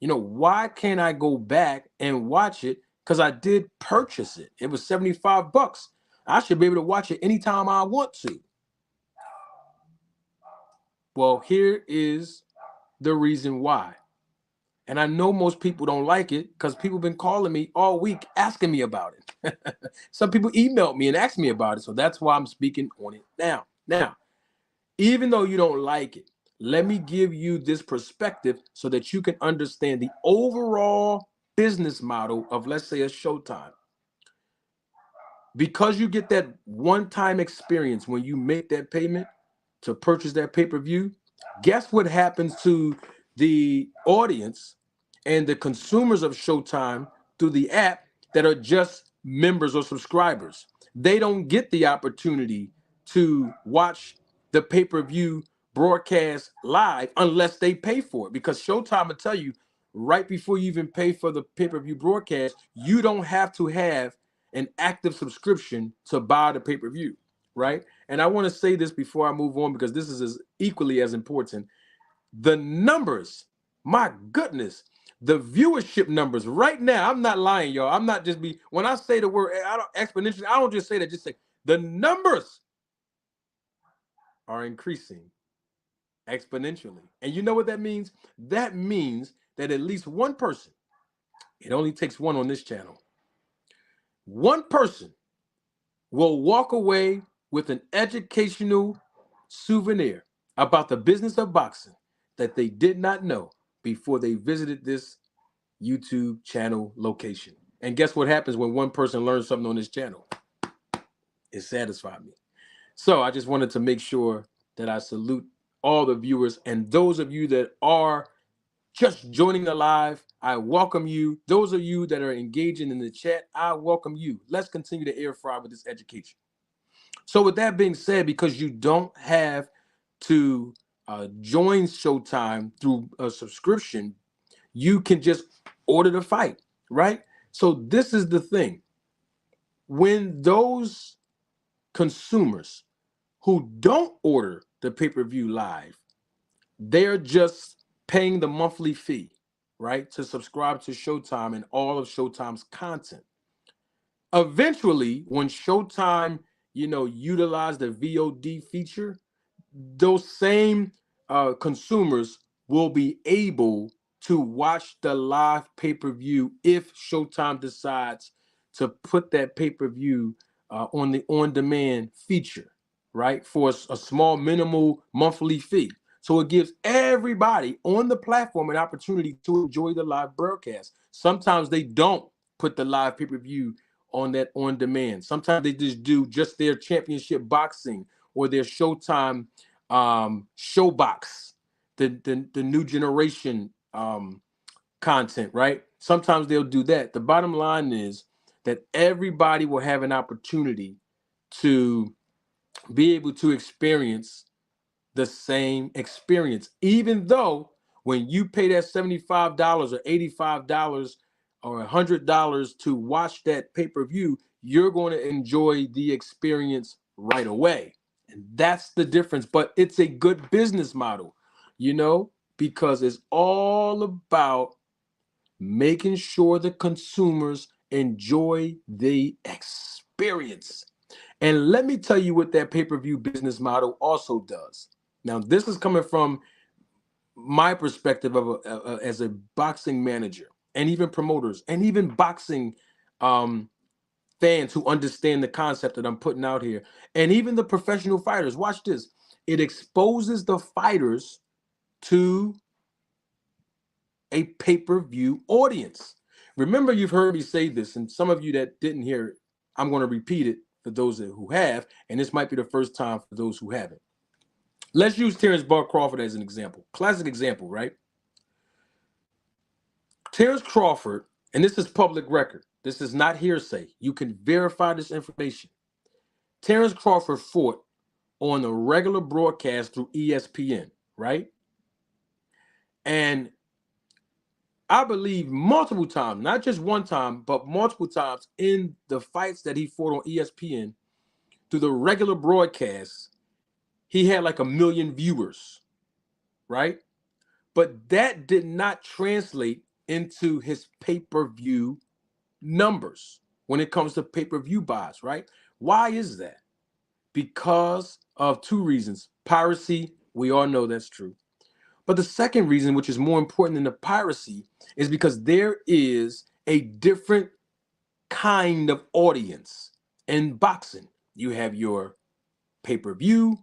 Why can't I go back and watch it? Because I did purchase it. It was $75. I should be able to watch it anytime I want to. Well, here is the reason why. And I know most people don't like it because people have been calling me all week asking me about it. Some people emailed me and asked me about it. So that's why I'm speaking on it now. Now, even though you don't like it, let me give you this perspective so that you can understand the overall business model of, let's say, a Showtime. Because you get that one-time experience when you make that payment, to purchase that pay-per-view, guess what happens to the audience and the consumers of Showtime through the app that are just members or subscribers? They don't get the opportunity to watch the pay-per-view broadcast live unless they pay for it, because Showtime will tell you right before you even pay for the pay-per-view broadcast, you don't have to have an active subscription to buy the pay-per-view, right? And I want to say this before I move on, because this is equally as important. The numbers, my goodness, the viewership numbers right now, I'm not lying, y'all. I'm not just when I say the word exponentially, I don't just say that, just say the numbers are increasing exponentially. And you know what that means? That means that at least one person, it only takes one on this channel, one person will walk away with an educational souvenir about the business of boxing that they did not know before they visited this YouTube channel location. And guess what happens when one person learns something on this channel? It satisfied me. So I just wanted to make sure that I salute all the viewers, and those of you that are just joining the live, I welcome you. Those of you that are engaging in the chat, I welcome you. Let's continue to air fry with this education. So with that being said, because you don't have to join Showtime through a subscription, you can just order the fight, right? So this is the thing. When those consumers who don't order the pay-per-view live, they're just paying the monthly fee, right, to subscribe to Showtime and all of Showtime's content. Eventually, when Showtime, utilize the VOD feature, those same consumers will be able to watch the live pay-per-view if Showtime decides to put that pay-per-view on the on-demand feature, right, for a small minimal monthly fee. So it gives everybody on the platform an opportunity to enjoy the live broadcast. Sometimes they don't put the live pay-per-view on that on-demand. Sometimes they just do just their championship boxing or their Showtime Showbox, the new generation content, right? Sometimes they'll do that. The bottom line is that everybody will have an opportunity to be able to experience the same experience, even though when you pay that $75 or $85 or $100 to watch that pay-per-view, you're going to enjoy the experience right away. And that's the difference. But it's a good business model, because it's all about making sure the consumers enjoy the experience. And let me tell you what that pay-per-view business model also does. Now, this is coming from my perspective as a boxing manager, and even promoters, and even boxing fans who understand the concept that I'm putting out here, and even the professional fighters. Watch this. It exposes the fighters to a pay-per-view audience. Remember, you've heard me say this, and some of you that didn't hear it, I'm going to repeat it for those who have, and this might be the first time for those who haven't. Let's use Terence Crawford as an example. Classic example, right? Terence Crawford, and this is public record. This is not hearsay. You can verify this information. Terence Crawford fought on a regular broadcast through ESPN, right? And I believe multiple times, not just one time, but multiple times in the fights that he fought on ESPN through the regular broadcast, he had like 1 million viewers, right? But that did not translate into his pay-per-view numbers when it comes to pay-per-view buys, right? Why is that? Because of two reasons. Piracy, we all know that's true. But the second reason, which is more important than the piracy, is because there is a different kind of audience in boxing. You have your pay-per-view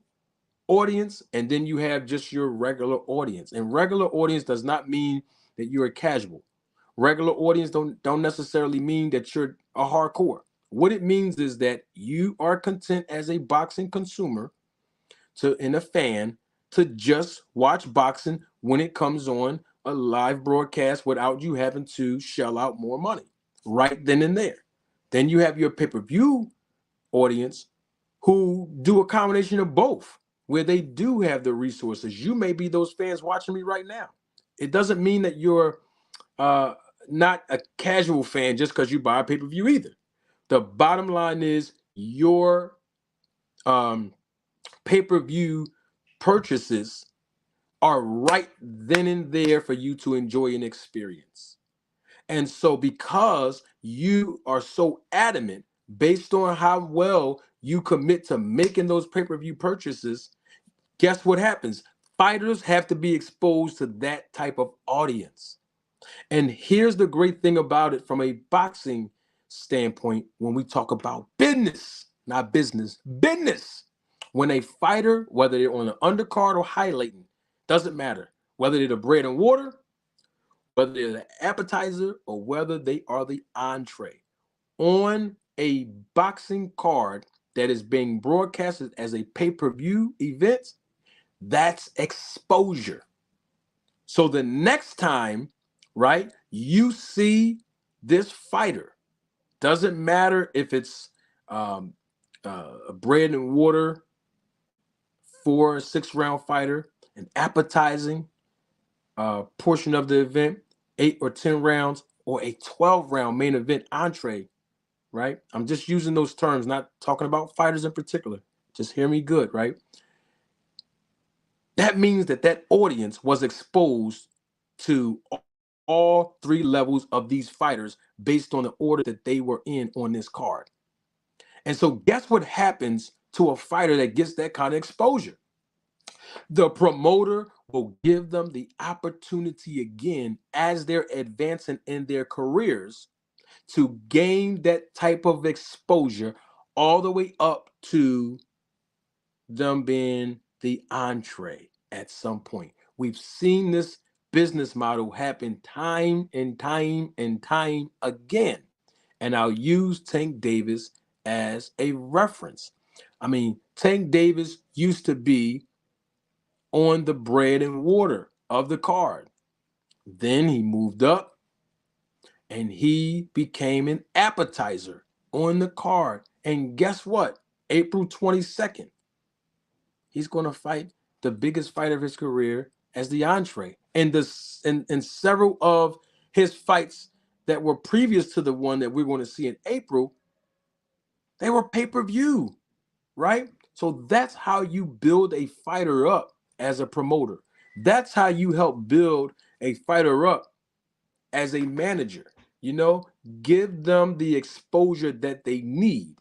audience, and then you have just your regular audience. And regular audience does not mean that you're a casual. Regular audience don't necessarily mean that you're a hardcore. What it means is that you are content as a boxing consumer and a fan to just watch boxing when it comes on a live broadcast without you having to shell out more money right then and there. Then you have your pay-per-view audience who do a combination of both, where they do have the resources. You may be those fans watching me right now. It doesn't mean that you're uh, not a casual fan just because you buy a pay-per-view either. The bottom line is your um, pay-per-view purchases are right then and there for you to enjoy an experience. And so because you are so adamant based on how well you commit to making those pay-per-view purchases, guess what happens? Fighters have to be exposed to that type of audience. And here's the great thing about it from a boxing standpoint when we talk about business, not business, business. When a fighter, whether they're on the undercard or highlighting, doesn't matter. Whether they're the bread and water, whether they're the appetizer, or whether they are the entree. On a boxing card that is being broadcasted as a pay-per-view event, that's exposure. So the next time, right, you see this fighter, doesn't matter if it's a bread and water 4 or 6 round fighter, an appetizing portion of the event, 8 or 10 rounds, or a 12 round main event entree, right? I'm just using those terms, not talking about fighters in particular. Just hear me good, right? That means that that audience was exposed to all 3 levels of these fighters based on the order that they were in on this card. And so guess what happens to a fighter that gets that kind of exposure? The promoter will give them the opportunity again as they're advancing in their careers to gain that type of exposure all the way up to them being the entree at some point. We've seen this business model happen time and time and time again. And I'll use Tank Davis as a reference. I mean, Tank Davis used to be on the bread and water of the card. Then he moved up and he became an appetizer on the card. And guess what? April 22nd, he's going to fight the biggest fight of his career as the entree. And several of his fights that were previous to the one that we're going to see in April, they were pay-per-view, right? So that's how you build a fighter up as a promoter. That's how you help build a fighter up as a manager. You know, give them the exposure that they need.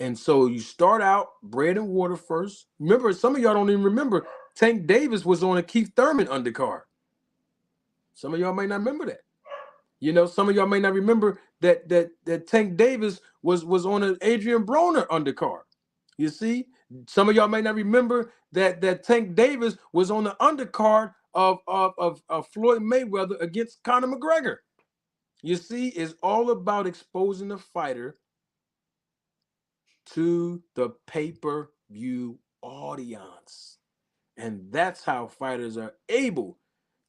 And so you start out bread and water first. Remember, some of y'all don't even remember Tank Davis was on a Keith Thurman undercard. Some of y'all may not remember that. You know, some of y'all may not remember that Tank Davis was on an Adrian Broner undercard. You see, some of y'all may not remember that Tank Davis was on the undercard of Floyd Mayweather against Conor McGregor. You see, it's all about exposing the fighter to the pay-per-view audience. And that's how fighters are able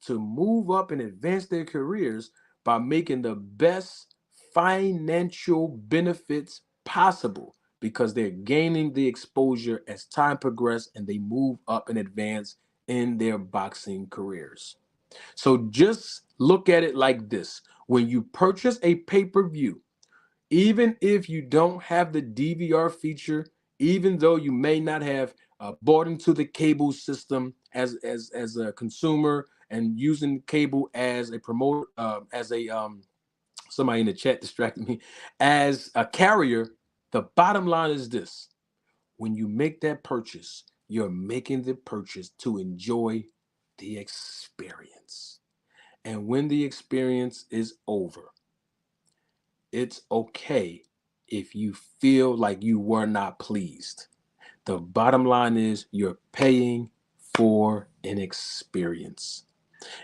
to move up and advance their careers by making the best financial benefits possible because they're gaining the exposure as time progresses and they move up and advance in their boxing careers. So just look at it like this. When you purchase a pay-per-view, even if you don't have the DVR feature, even though you may not have bought into the cable system as a consumer and using cable as a promoter, as a somebody in the chat distracted me, as a carrier, the bottom line is this: when you make that purchase, you're making the purchase to enjoy the experience. And when the experience is over, it's okay if you feel like you were not pleased. The bottom line is you're paying for an experience.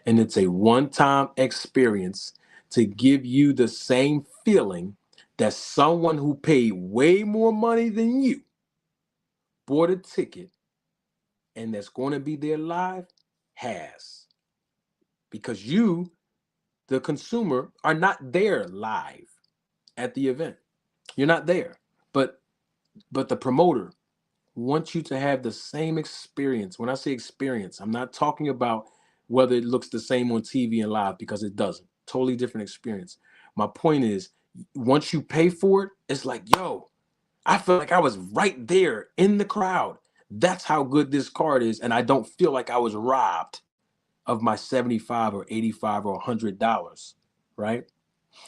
And it's a one-time experience to give you the same feeling that someone who paid way more money than you bought a ticket and that's going to be there live has. Because you, the consumer, are not there live at the event. You're not there. But the promoter wants you to have the same experience. When I say experience, I'm not talking about whether it looks the same on TV and live, because it doesn't. Totally different experience. My point is, once you pay for it, it's like, yo, I feel like I was right there in the crowd. That's how good this card is, and I don't feel like I was robbed of my 75 or 85 or $100, right?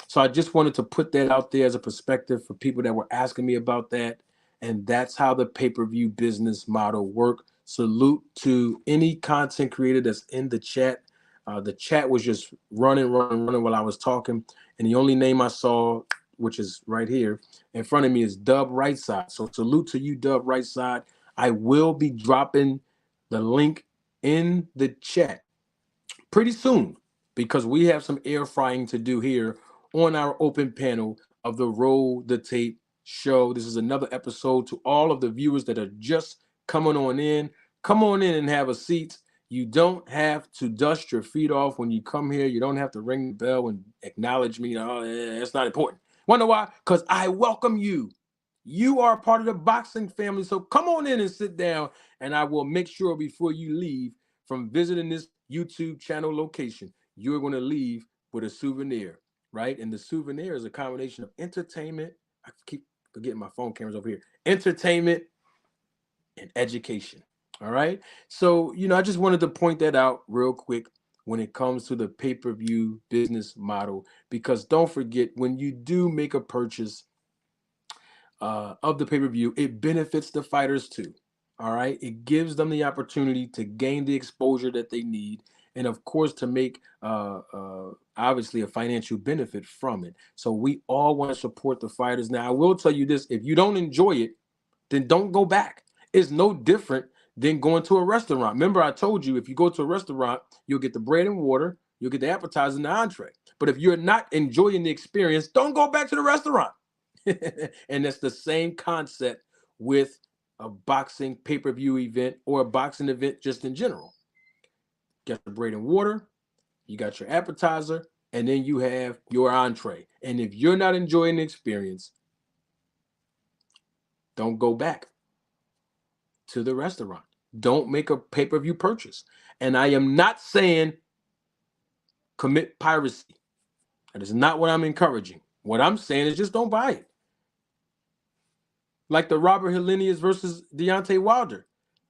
So I just wanted to put that out there as a perspective for people that were asking me about that. And that's how the pay-per-view business model work. Salute to any content creator that's in the chat. The chat was just running while I was talking. And the only name I saw, which is right here in front of me, is Dub Right Side. So salute to you, Dub Right Side. I will be dropping the link in the chat pretty soon, because we have some air frying to do here on our open panel of the Roll the Tape show. This is another episode. To all of the viewers that are just coming on in, come on in and have a seat. You don't have to dust your feet off when you come here. You don't have to ring the bell and acknowledge me. Oh, yeah, it's not important. Wonder why? Because I welcome you. You are part of the boxing family. So come on in and sit down, and I will make sure before you leave from visiting this YouTube channel location, you're going to leave with a souvenir, right? And the souvenir is a combination of entertainment. I keep forgetting my phone camera's over here. Entertainment and education. All right. So, I just wanted to point that out real quick when it comes to the pay-per-view business model, because don't forget, when you do make a purchase of the pay-per-view, it benefits the fighters too. All right. It gives them the opportunity to gain the exposure that they need, and of course to make obviously a financial benefit from it. So we all want to support the fighters. Now, I will tell you this: if you don't enjoy it, then don't go back. It's no different than going to a restaurant. Remember, I told you, if you go to a restaurant, you'll get the bread and water, you'll get the appetizer and the entree. But if you're not enjoying the experience, don't go back to the restaurant. And that's the same concept with a boxing pay-per-view event or a boxing event just in general. Get the bread and water, you got your appetizer, and then you have your entree. And if you're not enjoying the experience, don't go back to the restaurant. Don't make a pay-per-view purchase. And I am not saying commit piracy. That is not what I'm encouraging. What I'm saying is just don't buy it. Like the Robert Helenius versus Deontay Wilder.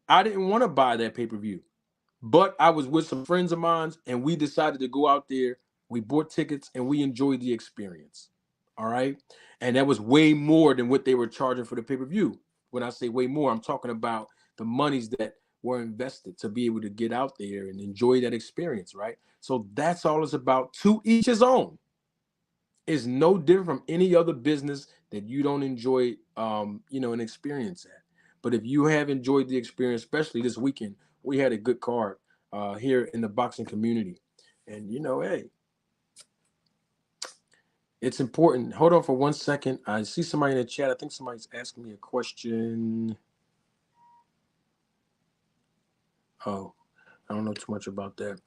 I didn't want to buy that pay-per-view, but I was with some friends of mine and we decided to go out there. We bought tickets and we enjoyed the experience. All right. And that was way more than what they were charging for the pay-per-view. When I say way more, I'm talking about the monies that were invested to be able to get out there and enjoy that experience. Right. So that's all it's about. To each his own. Is no different from any other business that you don't enjoy, an experience at. But if you have enjoyed the experience, especially this weekend, we had a good card here in the boxing community. And, hey, it's important. Hold on for 1 second. I see somebody in the chat. I think somebody's asking me a question. Oh, I don't know too much about that.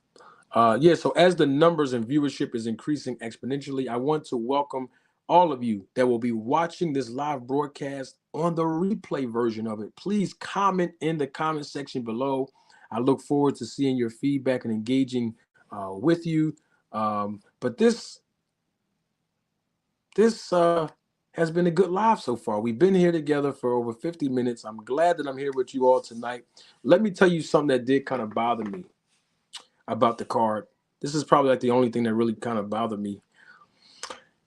So as the numbers and viewership is increasing exponentially, I want to welcome all of you that will be watching this live broadcast on the replay version of it. Please comment in the comment section below. I look forward to seeing your feedback and engaging with you. But this has been a good live so far. We've been here together for over 50 minutes. I'm glad that I'm here with you all tonight. Let me tell you something that did kind of bother me about the card. This is probably like the only thing that really kind of bothered me.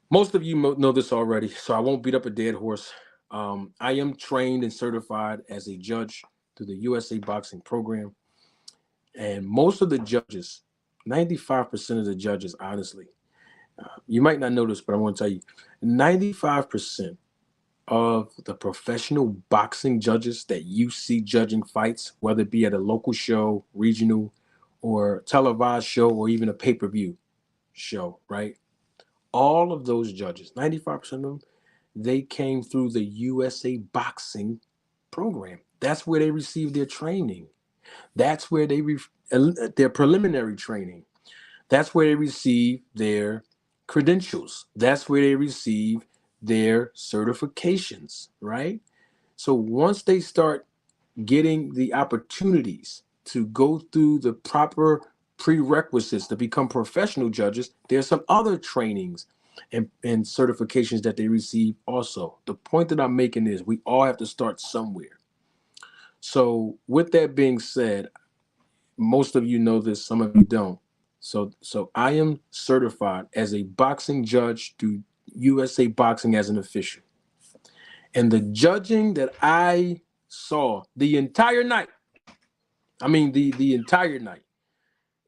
Most of you know this already, so I won't beat up a dead horse. I am trained and certified as a judge through the USA Boxing Program. And most of the judges, 95% of the judges, honestly, you might not know this, but I want to tell you, 95% of the professional boxing judges that you see judging fights, whether it be at a local show, regional, or televised show, or even a pay-per-view show, right? All of those judges, 95% of them, they came through the USA Boxing Program. That's where they received their training. That's where they their preliminary training. That's where they receive their credentials. That's where they receive their certifications, right? So once they start getting the opportunities to go through the proper prerequisites to become professional judges, there's some other trainings and certifications that they receive also. The point that I'm making is we all have to start somewhere. So with that being said, most of you know this, some of you don't. So I am certified as a boxing judge through USA Boxing as an official. And the judging that I saw the entire night, I mean the entire night,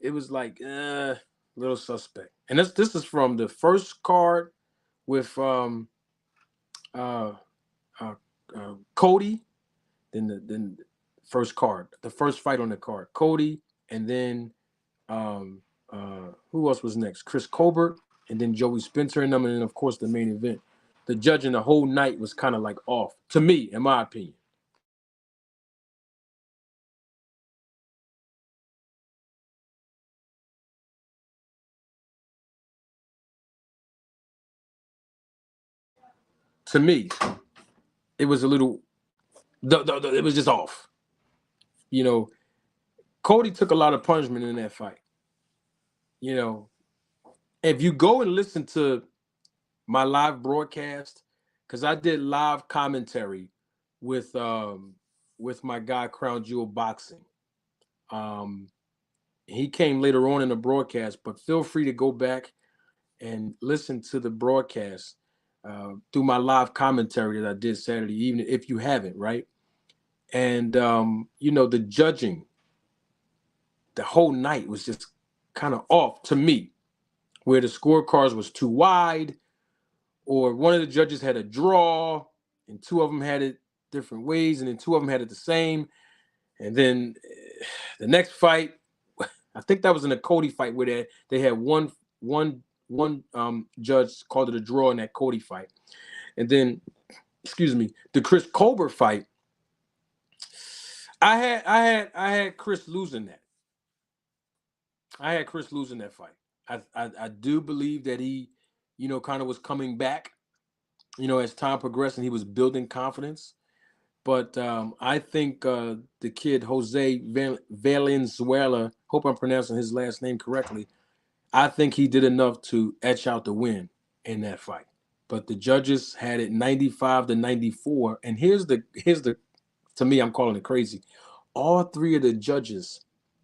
it was like little suspect. And this is from the first card with uh, uh, Cody, then the first card, the first fight on the card, Cody, and then who else was next? Chris Colbert, and then Joey Spencer and them, and then of course the main event. The judging the whole night was kind of like off to me, in my opinion. To me, it was a little, it was just off. You know, Cody took a lot of punishment in that fight. You know, if you go and listen to my live broadcast, because I did live commentary with with my guy Crown Jewel Boxing. Um, he came later on in the broadcast, but feel free to go back and listen to the broadcast through my live commentary that I did Saturday evening, if you haven't, right? And you know, the judging the whole night was just kind of off to me, where the scorecards was too wide, or one of the judges had a draw, and two of them had it different ways, and then two of them had it the same. And then the next fight, I think that was in a Cody fight where they had one judge called it a draw in that Cody fight, and then excuse me, the Chris Colbert fight. I had Chris losing that. I had Chris losing that fight. I do believe that he, you know, kind of was coming back. You know, as time progressed and he was building confidence. But I think the kid Jose Valenzuela, hope I'm pronouncing his last name correctly. I think he did enough to etch out the win in that fight. But the judges had it 95-94. And here's the to me, I'm calling it crazy. All three of the judges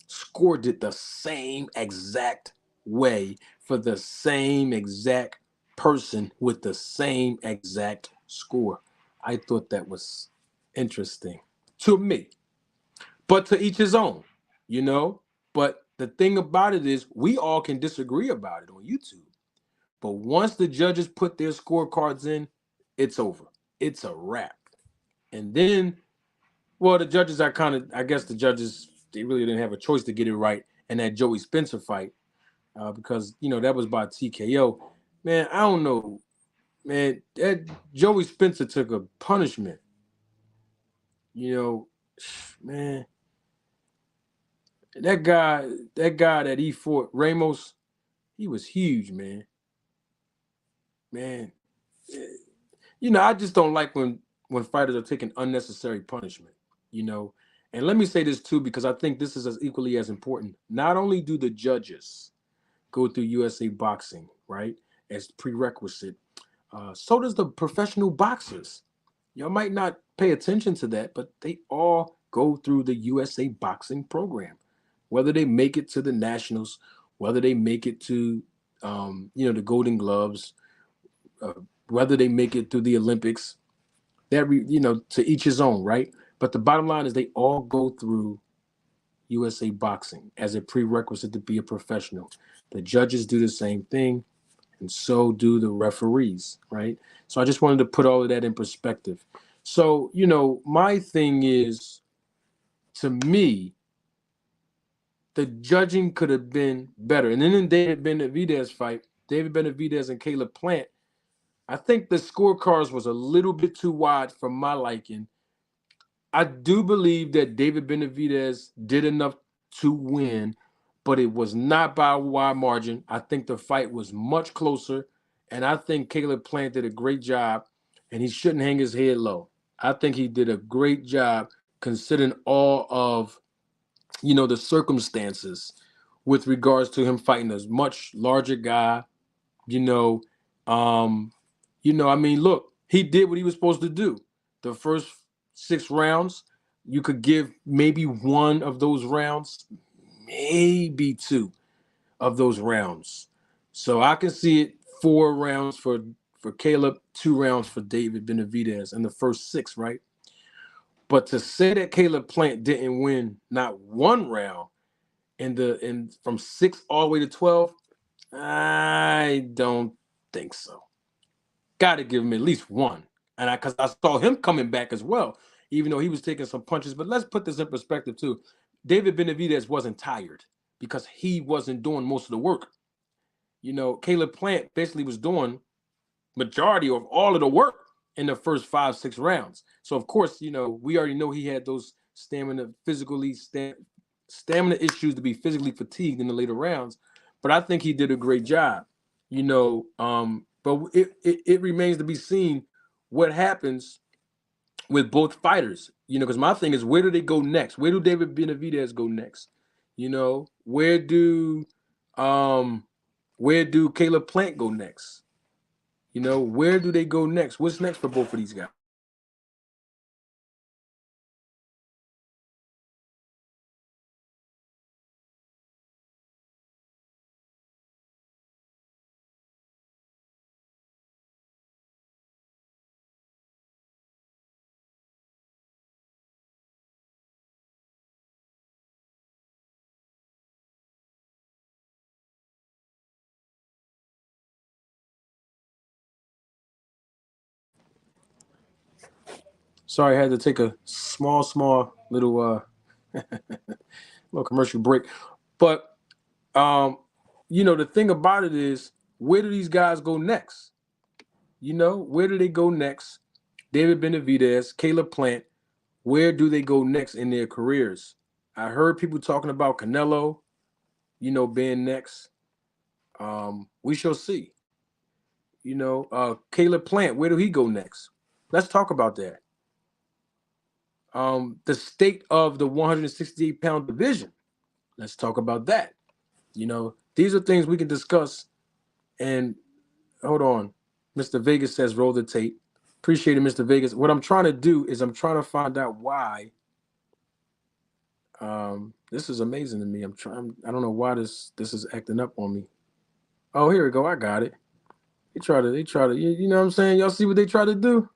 scored it the same exact way for the same exact person with the same exact score. I thought that was interesting to me, but to each his own, you know. But the thing about it is, we all can disagree about it on YouTube. But once the judges put their scorecards in, it's over. It's a wrap. And then, well, the judges are kind of, I guess the judges, they really didn't have a choice to get it right in that Joey Spencer fight because, you know, that was by TKO. Man, I don't know. Man, that Joey Spencer took a punishment. You know, man, that guy that he fought, Ramos, he was huge, man. Man, you know, I just don't like when fighters are taking unnecessary punishment. You know, and let me say this too because I think this is as equally as important. Not only do the judges go through USA Boxing, right, as prerequisite, so does the professional boxers. Y'all might not pay attention to that, but they all go through the USA Boxing program, whether they make it to the nationals, whether they make it to, you know, the Golden Gloves, uh, whether they make it through the Olympics. You know, to each his own, right? But the bottom line is they all go through USA Boxing as a prerequisite to be a professional. The judges do the same thing, and so do the referees, right? So I just wanted to put all of that in perspective. So, you know, my thing is, to me, the judging could have been better. And then in David Benavidez fight, David Benavidez and Caleb Plant, I think the scorecards was a little bit too wide for my liking. I do believe that David Benavidez did enough to win, but it was not by a wide margin. I think the fight was much closer, and I think Caleb Plant did a great job, and he shouldn't hang his head low. I think he did a great job considering all of the circumstances with regards to him fighting a much larger guy. You know, um, I mean, look, he did what he was supposed to do. The first 6 rounds, you could give maybe one of those rounds, maybe two of those rounds. So I can see it 4 rounds for Caleb, 2 rounds for David Benavidez in the first 6, right? But to say that Caleb Plant didn't win not one round in from 6 all the way to 12, I don't think so. Got to give him at least one. And because I saw him coming back as well, even though he was taking some punches. But let's put this in perspective too. David Benavidez wasn't tired because he wasn't doing most of the work. Caleb Plant basically was doing majority of all of the work in the first 5, 6 rounds. So of course, we already know he had those stamina issues to be physically fatigued in the later rounds. But I think he did a great job. But it remains to be seen what happens with both fighters. Because my thing is, where do they go next? Where do David Benavidez go next? Where do Caleb Plant go next? Where do they go next? What's next for both of these guys? Sorry, I had to take a small little commercial break. But the thing about it is, where do these guys go next? Where do they go next? David Benavidez, Caleb Plant, where do they go next in their careers? I heard people talking about Canelo, being next. We shall see. Caleb Plant, where do he go next? Let's talk about that. The state of the 168-pound division. Let's talk about that. These are things we can discuss. And hold on. Mr. Vegas says roll the tape. Appreciate it, Mr. Vegas. What I'm trying to do is I'm trying to find out why. This is amazing to me. I don't know why this is acting up on me. Oh, here we go. I got it. They try to, you know what I'm saying? Y'all see what they try to do?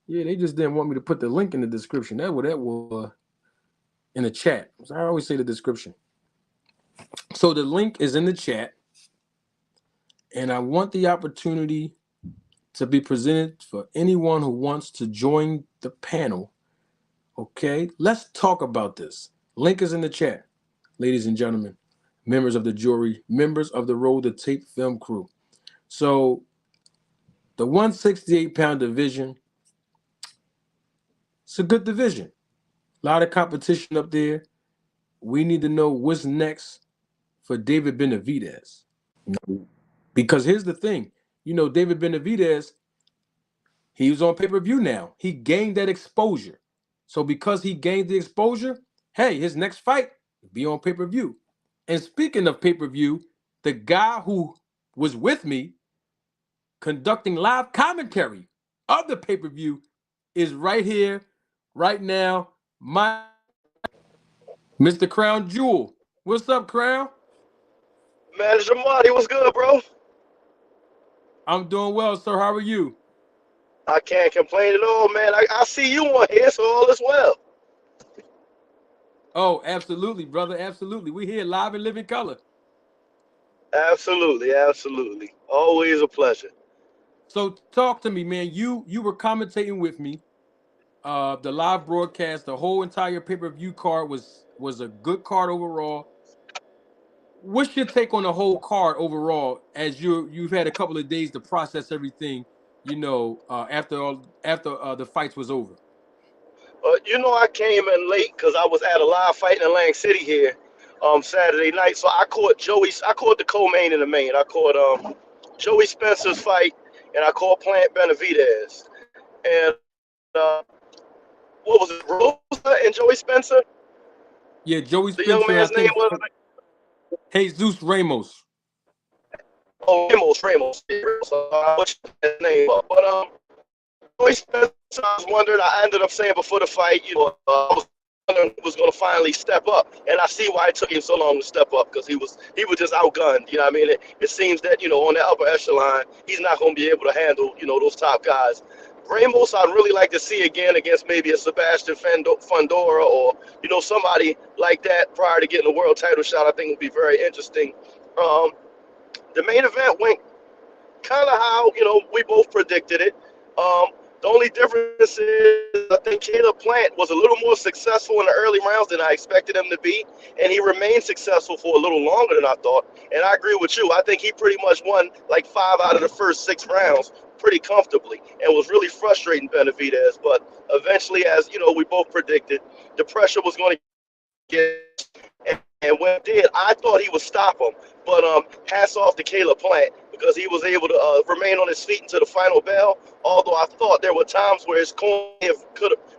Yeah, they just didn't want me to put the link in the description. That was in the chat. I always say the description. So the link is in the chat, and I want the opportunity to be presented for anyone who wants to join the panel. Okay, let's talk about this. Link is in the chat, ladies and gentlemen, members of the jury, members of the Roll the Tape film crew. So the 168-pound division, it's a good division. A lot of competition up there. We need to know what's next for David Benavidez. Because here's the thing, David Benavidez, he was on pay-per-view now. He gained that exposure. So because he gained the exposure, hey, his next fight will be on pay-per-view. And speaking of pay-per-view, the guy who was with me conducting live commentary of the pay-per-view is right here, right now, Mr. Crown Jewel. What's up, Crown?
Man, it's Marty. What's good, bro?
I'm doing well, sir. How are you?
I can't complain at all, man. I see you on here, so all is well.
Oh, absolutely, brother. Absolutely. We're here live in living color.
Absolutely, absolutely. Always a pleasure.
So talk to me, man. You were commentating with me. The live broadcast, the whole entire pay-per-view card was a good card overall. What's your take on the whole card overall as you've had a couple of days to process everything, after the fights was over?
I came in late because I was at a live fight in Atlantic City here, Saturday night. So I caught the co-main and the main. I caught Joey Spencer's fight, and I caught Plant Benavidez. And what was it, Rosa and Joey Spencer?
Yeah, Joey
The young
Spencer, I
man's name
think
was
Jesus Ramos.
Ramos. I butchered his name up, but Joey Spencer, I was wondering. I ended up saying before the fight, I was wondering who was going to finally step up, and I see why it took him so long to step up because he was just outgunned. You know what I mean? It seems that on that upper echelon, he's not going to be able to handle those top guys. Ramos, I'd really like to see again against maybe a Sebastian Fundora or somebody like that prior to getting a world title shot. I think would be very interesting. Um, the main event went kind of how we both predicted it. Um, the only difference is I think Caleb Plant was a little more successful in the early rounds than I expected him to be, and he remained successful for a little longer than I thought. And I agree with you. I think he pretty much won like 5 out of the first 6 rounds pretty comfortably, and was really frustrating Benavidez. But eventually, as we both predicted, the pressure was going to get, and when it did, I thought he would stop him. But hats off to Caleb Plant because he was able to remain on his feet until the final bell. Although I thought there were times where his corner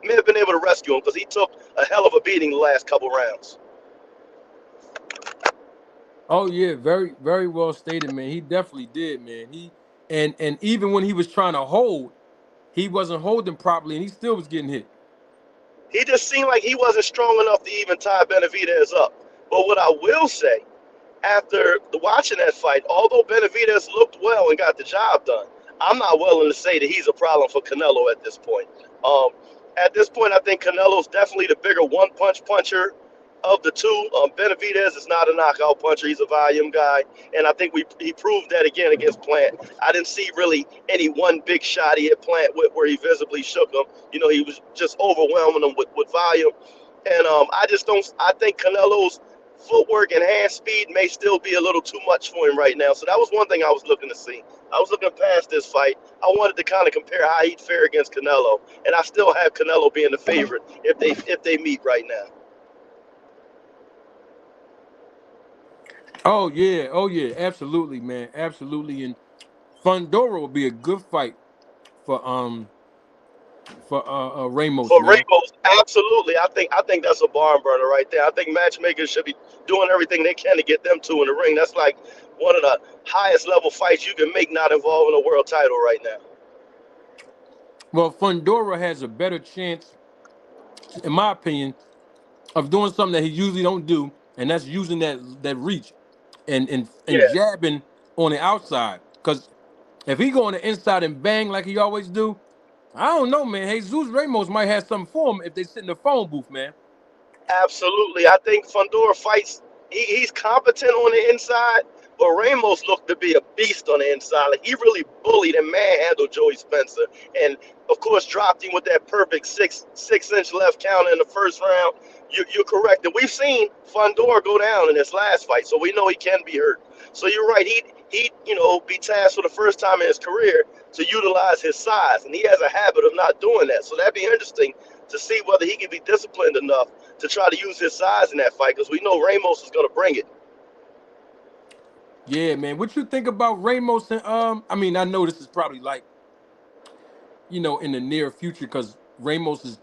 may have been able to rescue him because he took a hell of a beating the last couple rounds.
Oh yeah, very very well stated, man. He definitely did, man. And even when he was trying to hold, he wasn't holding properly, and he still was getting hit.
He just seemed like he wasn't strong enough to even tie Benavidez up. But what I will say, after watching that fight, although Benavidez looked well and got the job done, I'm not willing to say that he's a problem for Canelo at this point. Um, at this point, I think Canelo's definitely the bigger one-punch puncher of the two. Benavidez is not a knockout puncher; he's a volume guy, and I think he proved that again against Plant. I didn't see really any one big shot he hit Plant with where he visibly shook him. He was just overwhelming him with volume, and I just don't. I think Canelo's footwork and hand speed may still be a little too much for him right now. So that was one thing I was looking to see. I was looking past this fight. I wanted to kind of compare how he'd fare against Canelo, and I still have Canelo being the favorite if they meet right now.
Oh yeah, absolutely, man, absolutely. And Fundora will be a good fight for Ramos,
For
man.
Ramos, absolutely. I think that's a barn burner right there. I think matchmakers should be doing everything they can to get them two in the ring. That's like one of the highest level fights you can make, not involving a world title right now.
Well, Fundora has a better chance, in my opinion, of doing something that he usually don't do, and that's using that reach and
Yeah,
jabbing on the outside. Because if he go on the inside and bang like he always do, I don't know, man. Jesus Ramos might have something for him if they sit in the phone booth, man.
absolutely. I think Fundora fights. He's competent on the inside, but Ramos looked to be a beast on the inside. Like he really bullied and manhandled Joey Spencer, and of course dropped him with that perfect six inch left counter in the first round. You're correct, and we've seen Fundora go down in his last fight, so we know he can be hurt. So you're right. He be tasked for the first time in his career to utilize his size, and he has a habit of not doing that. So that'd be interesting to see whether he can be disciplined enough to try to use his size in that fight because we know Ramos is going to bring it.
Yeah, man. What you think about Ramos and I mean, I know this is probably like, in the near future because Ramos is,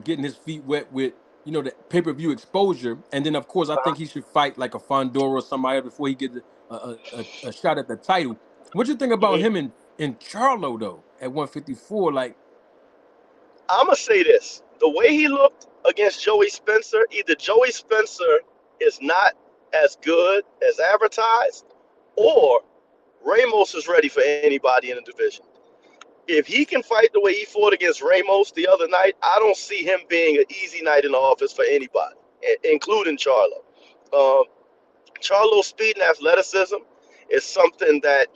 getting his feet wet with, the pay-per-view exposure. And then of course I think he should fight like a Fondora or somebody before he gets a shot at the title. What you think about
Mhm.
him in Charlo though at 154? Like,
I'm going to say this. The way he looked against Joey Spencer, either Joey Spencer is not as good as advertised, or Ramos is ready for anybody in the division. If he can fight the way he fought against Ramos the other night, I don't see him being an easy night in the office for anybody, including Charlo. Um, Charlo's speed and athleticism is something that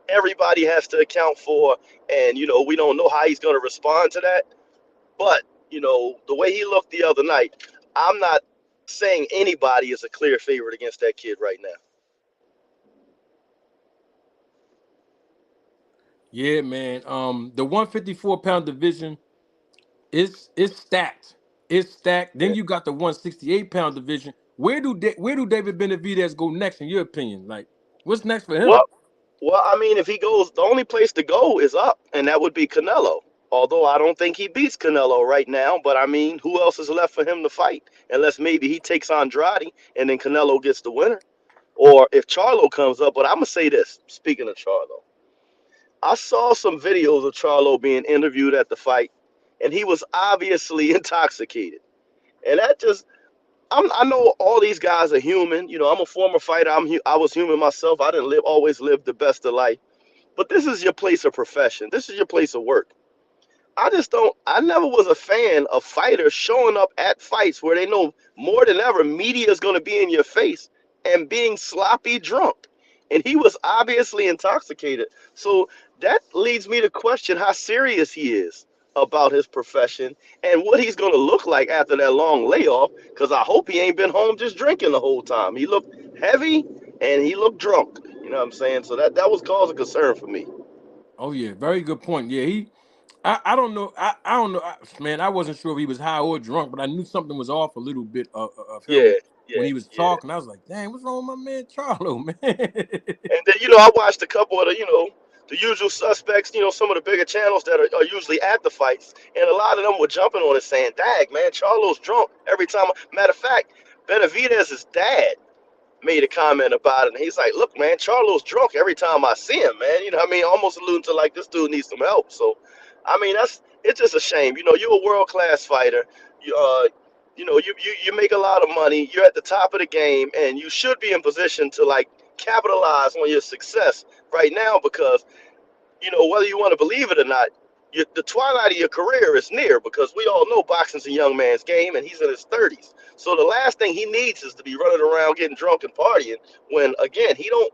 everybody has to account for, and we don't know how he's going to respond to that. But the way he looked the other night, I'm not saying anybody is a clear favorite against that kid right now.
yeah, man. The 154-pound division. It's stacked. It's stacked. Then
Yeah.
you got the 168-pound division. Where do David Benavidez go next in your opinion? Like, what's next for him?
Well, well, I mean, if he goes, the only place to go is up, and that would be Canelo. Although I don't think he beats Canelo right now, but I mean, who else is left for him to fight? Unless maybe he takes Andrade and then Canelo gets the winner. Or if Charlo comes up, but I'm gonna say this. Speaking of Charlo, I saw some videos of Charlo being interviewed at the fight, and he was obviously intoxicated. And that just, I know all these guys are human. You know, I'm a former fighter. I was human myself. I didn't always live the best of life. But this is your place of profession. This is your place of work. I just don't. I never was a fan of fighters showing up at fights where they know more than ever media is going to be in your face and being sloppy drunk. And he was obviously intoxicated. So that leads me to question how serious he is about his profession and what he's going to look like after that long layoff. Because I hope he ain't been home just drinking the whole time. He looked heavy and he looked drunk. You know what I'm saying? So that was cause of concern for me.
Oh yeah, very good point. Yeah, I don't know. I don't know. Man, I wasn't sure if he was high or drunk, but I knew something was off a little bit of
Yeah,
him when
yeah,
he was
yeah.
talking. I was like, dang, what's wrong with my man Charlo, man?
And then, I watched a couple of the usual suspects, some of the bigger channels that are usually at the fights. And a lot of them were jumping on it saying, dag, man, Charlo's drunk every time. Matter of fact, Benavidez's dad made a comment about it. And he's like, look, man, Charlo's drunk every time I see him, man. You know what I mean? Almost alluding to like this dude needs some help. So, I mean, it's just a shame. You're a world class fighter. You, you make a lot of money. You're at the top of the game, and you should be in position to like capitalize on your success right now because whether you want to believe it or not, the twilight of your career is near because we all know boxing's a young man's game and he's in his 30s. So the last thing he needs is to be running around getting drunk and partying when, again, he don't.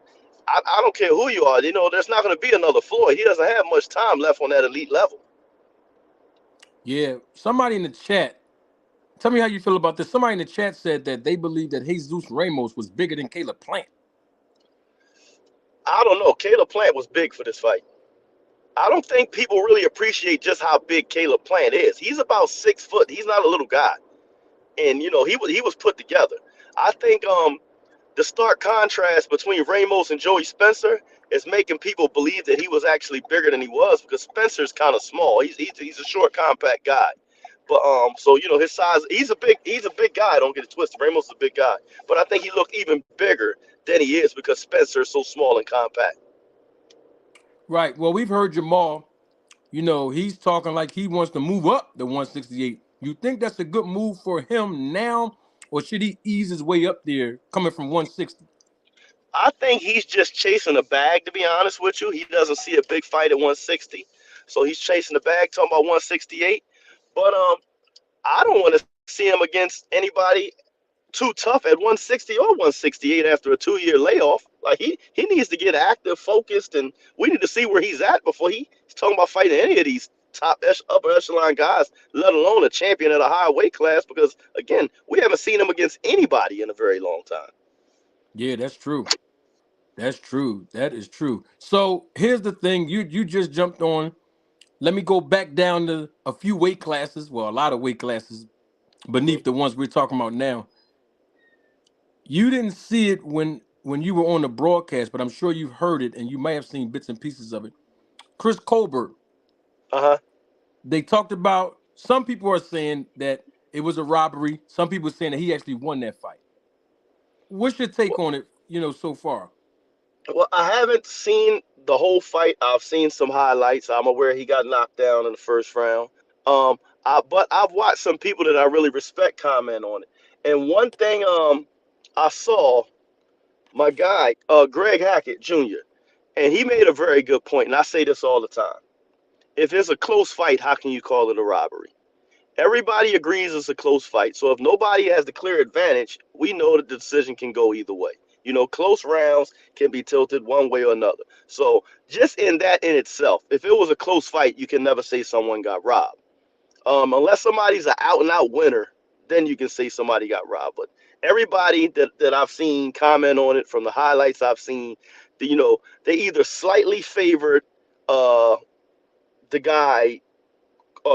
I don't care who you are. There's not going to be another Floyd. He doesn't have much time left on that elite level.
Yeah, somebody in the chat. Tell me how you feel about this. Somebody in the chat said that they believe that Jesus Ramos was bigger than Caleb Plant.
I don't know. Caleb Plant was big for this fight. I don't think people really appreciate just how big Caleb Plant is. He's about 6 foot. He's not a little guy, and he was put together. I think the stark contrast between Ramos and Joey Spencer is making people believe that he was actually bigger than he was because Spencer's kind of small. He's a short, compact guy. But so his size, he's a big guy. Don't get it twisted. Ramos is a big guy, but I think he looked even bigger than he is because Spencer is so small and compact.
Right. Well, we've heard Jamal. He's talking like he wants to move up the 168. You think that's a good move for him now, or should he ease his way up there coming from 160?
I think he's just chasing a bag. To be honest with you, he doesn't see a big fight at 160, so he's chasing the bag. Talking about 168, but I don't want to see him against anybody too tough at 160 or 168 after a 2 year layoff. Like he needs to get active, focused, and we need to see where he's at before he's talking about fighting any of these upper echelon guys, let alone a champion at a higher weight class. Because again, we haven't seen him against anybody in a very long time.
Yeah, that's true. That's true. That is true. So here's the thing: you just jumped on. Let me go back down to a few weight classes. Well, a lot of weight classes
Hmm.
beneath the ones we're talking about now. You didn't see it when you were on the broadcast, but I'm sure you've heard it and you may have seen bits and pieces of it. Chris Colbert,
Uh huh.
they talked about. Some people are saying that it was a robbery. Some people are saying that he actually won that fight. What's your take on it? So far.
Well, I haven't seen the whole fight. I've seen some highlights. I'm aware he got knocked down in the first round. But I've watched some people that I really respect comment on it. And one thing I saw my guy Greg Hackett Jr. and he made a very good point. And I say this all the time: if it's a close fight, how can you call it a robbery? Everybody agrees it's a close fight. So if nobody has the clear advantage, we know that the decision can go either way. Close rounds can be tilted one way or another. So just in that in itself, if it was a close fight, you can never say someone got robbed. Unless somebody's an out and out winner, then you can say somebody got robbed. But everybody that I've seen comment on it from the highlights I've seen, they either slightly favored uh, the guy